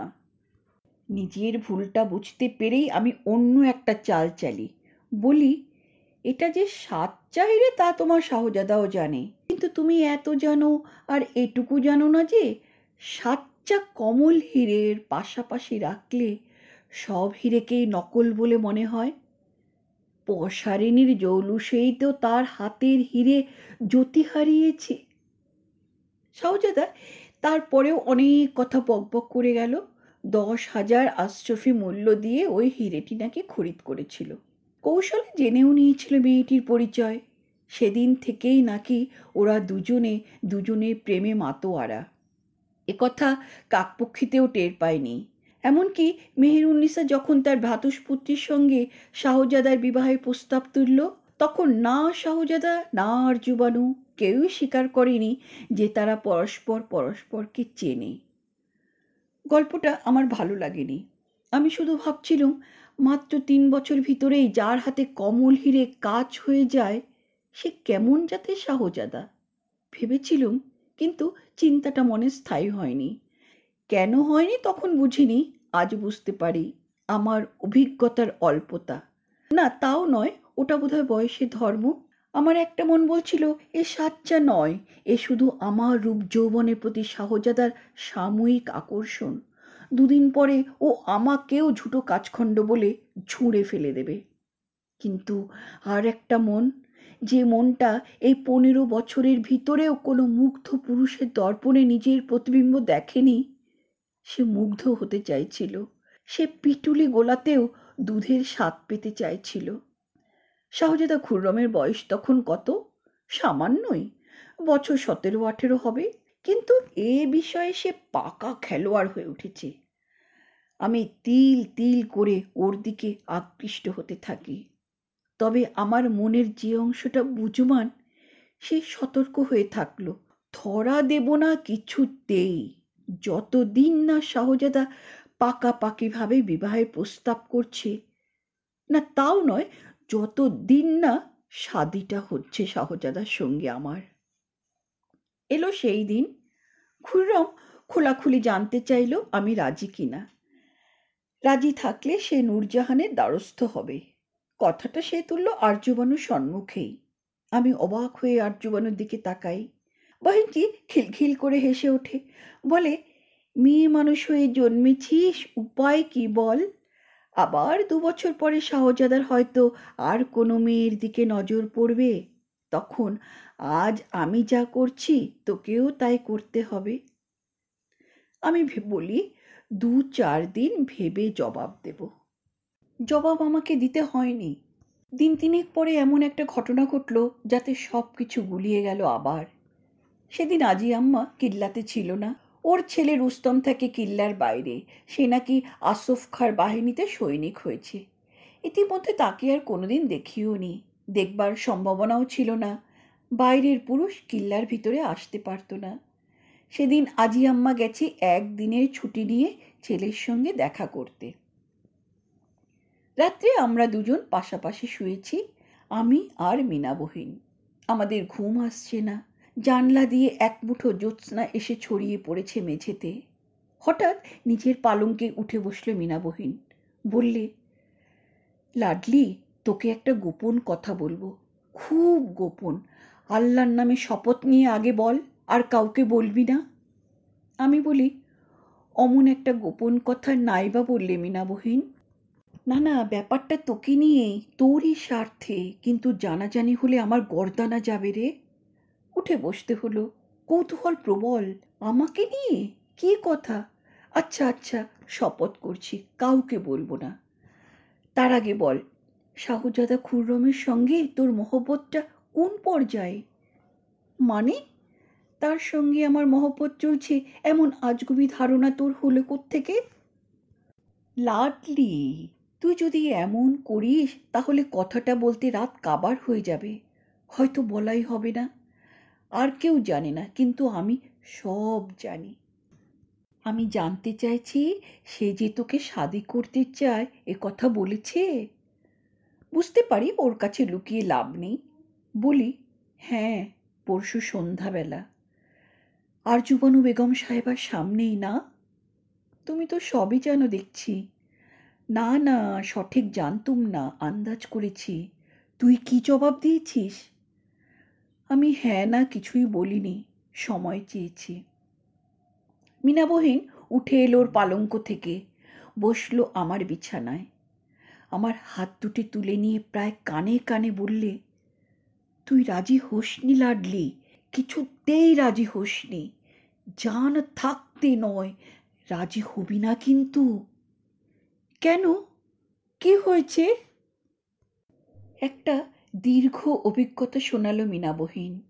নিজের ভুলটা বুঝতে পেরেই আমি অন্য একটা চাল চালি। বলি, এটা যে সাচ্চা হিরে তা তোমার শাহজাদাও জানে, কিন্তু তুমি এত জানো আর এটুকু জানো না যে সাচ্চা কমল হীরের পাশাপাশি রাখলে সব হীরেকেই নকল বলে মনে হয়। পশারিনীর জৌলুসেই তো তার হাতের হীরে জ্যোতি হারিয়েছে। শাহজাদা তারপরেও অনেক কথা বকবক করে গেল। 10,000 আশরফি মূল্য দিয়ে ওই হিরেটি নাকি খরিদ করেছিল। কৌশলে জেনেও নিয়েছিল মেয়েটির পরিচয়। সেদিন থেকেই নাকি ওরা দুজনের প্রেমে মাতোয়ারা। একথা কাকপক্ষীতেও টের পায়নি। এমনকি মেহেরুন্নিসা যখন তার ভ্রাতুষ্পুত্রীর সঙ্গে শাহজাদার বিবাহের প্রস্তাব তুলল, তখন না শাহজাদা না আরজুবানু কেউই স্বীকার করেনি যে তারা পরস্পরকে চেনে। গল্পটা আমার ভালো লাগেনি। আমি শুধু ভাবছিলুম, মাত্র 3 বছর ভিতরেই যার হাতে কমল হিরে কাজ হয়ে যায়, সে কেমন যাতে শাহজাদা। ভেবেছিলুম, কিন্তু চিন্তাটা মনে স্থায়ী হয়নি। কেন হয়নি তখন বুঝিনি, আজ বুঝতে পারি। আমার অভিজ্ঞতার অল্পতা। না, তাও নয়, ওটা বোধহয় বয়সের ধর্ম। আমার একটা মন বলছিল, এ সাচ্চা নয়, এ শুধু আমার রূপ যৌবনের প্রতি শাহজাদার সাময়িক আকর্ষণ। দুদিন পরে ও আমাকেও ঝুটো কাজখণ্ড বলে ঝুঁড়ে ফেলে দেবে। কিন্তু আর একটা মন, যে মনটা এই 15 বছরের ভিতরেও কোনো মুগ্ধ পুরুষের দর্পণে নিজের প্রতিবিম্ব দেখেনি, সে মুগ্ধ হতে চাইছিল। সে পিটুলি গোলাতেও দুধের স্বাদ পেতে চাইছিল। শাহজাদা খুররমের বয়স তখন কত? সামান্যই, বছর 17-18 হবে। কিন্তু এ বিষয়ে সে পাকা খেলোয়াড় হয়ে উঠেছে। আমি তিল তিল করে ওর দিকে আকৃষ্ট হতে থাকি। তবে আমার মনের যে অংশটা বুঝবান, সে সতর্ক হয়ে থাকলো, ধরা দেব না কিছুতেই, যতদিন না শাহজাদা পাকাপাকিভাবে বিবাহের প্রস্তাব করছে। না, তাও নয়, যতদিন না শাদিটা হচ্ছে শাহজাদার সঙ্গে আমার। এলো সেই দিন। খুররম খোলাখুলি জানতে চাইল আমি রাজি কিনা। রাজি থাকলে সে নূরজাহানের দ্বারস্থ হবে। কথাটা সে তুলল আর্যবানুর সম্মুখেই। আমি অবাক হয়ে আর্যবানুর দিকে তাকাই। বহিনজি খিলখিল করে হেসে ওঠে, বলে, মেয়ে মানুষ হয়ে জন্মেছিস, উপায় কি বল? আবার 2 বছর পরে শাহজাদার হয়তো আর কোনো মেয়ের দিকে নজর পড়বে। তখন আজ আমি যা করছি তোকেও তাই করতে হবে। আমি বলি, 2-4 দিন ভেবে জবাব দেব। জবাব আমাকে দিতে হয়নি। 3 পরে এমন একটা ঘটনা ঘটল যাতে সব কিছু গুলিয়ে গেল আবার। সেদিন আজি আম্মা কিল্লাতে ছিল না। ওর ছেলে রুস্তম থাকে কিল্লার বাইরে। সে নাকি আসফ খাঁর বাহিনীতে সৈনিক হয়েছে। ইতিমধ্যে তাকে আর কোনোদিন দেখিও নি, দেখবার সম্ভাবনাও ছিল না। বাইরের পুরুষ কিল্লার ভিতরে আসতে পারত না। সেদিন আজি আম্মা গেছে 1 দিনের ছুটি নিয়ে ছেলের সঙ্গে দেখা করতে। রাত্রে আমরা দুজন পাশাপাশি শুয়েছি, আমি আর মিনা বহিন। আমাদের ঘুম আসছে না। জানলা দিয়ে এক মুঠো জ্যোৎস্না এসে ছড়িয়ে পড়েছে মেঝেতে। হঠাৎ নিজের পালঙ্কে উঠে বসল মীনাবহিন। বললে, লাডলি, তোকে একটা গোপন কথা বলবো, খুব গোপন। আল্লাহর নামে শপথ নিয়ে আগে বল, আর কাউকে বলবি না। আমি বলি, অমন একটা গোপন কথা নাইবা বললে মীনাবহিন? না না, ব্যাপারটা তোকে নিয়ে, তোরই স্বার্থে, কিন্তু জানাজানি হলে আমার গর্দানা যাবে রে। উঠে বসতে হলো, কৌতূহল প্রবল। আমাকে নিয়ে কি কথা? আচ্ছা আচ্ছা, শপথ করছি কাউকে বলবো না। তার আগে বল, শাহজাদা খুররমের সঙ্গে তোর মহব্বতটা কোন পর্যায়ে? মানে? তার সঙ্গে আমার মহব্বত চলছে এমন আজগুবি ধারণা তোর হলো কোত্থেকে? লাডলি, তুই যদি এমন করিস তাহলে কথাটা বলতে রাত কাবার হয়ে যাবে, হয়তো বলাই হবে না। আর কেউ জানে না, কিন্তু আমি সব জানি। আমি জানতে চাইছি, সে যে তোকে শাদি করতে চায় এ কথা বলেছে? বুঝতে পারি ওর কাছে লুকিয়ে লাভ নেই। বলি, হ্যাঁ, পরশু সন্ধ্যাবেলা। আর জুবানু বেগম সাহেবার সামনেই না? তুমি তো সবই জানো দেখছি। না না, সঠিক জানতুম না, আন্দাজ করেছি। তুই কি জবাব দিয়েছিস? আমি হ্যাঁ না কিছুই বলিনি, সময় চেয়েছি। মীনাবহিন উঠে এলো ওর পালঙ্ক থেকে, বসলো আমার বিছানায়। আমার হাত দুটি তুলে নিয়ে প্রায় কানে কানে বললে, তুই রাজি হোসনি লাডলি, কিছুতেই রাজি হোসনি। জান থাকতে নয়, রাজি হবি না কিন্তু। কেন, কি হয়েছে? একটা দীর্ঘ অভিজ্ঞতা শোনালো মীনাবহিন।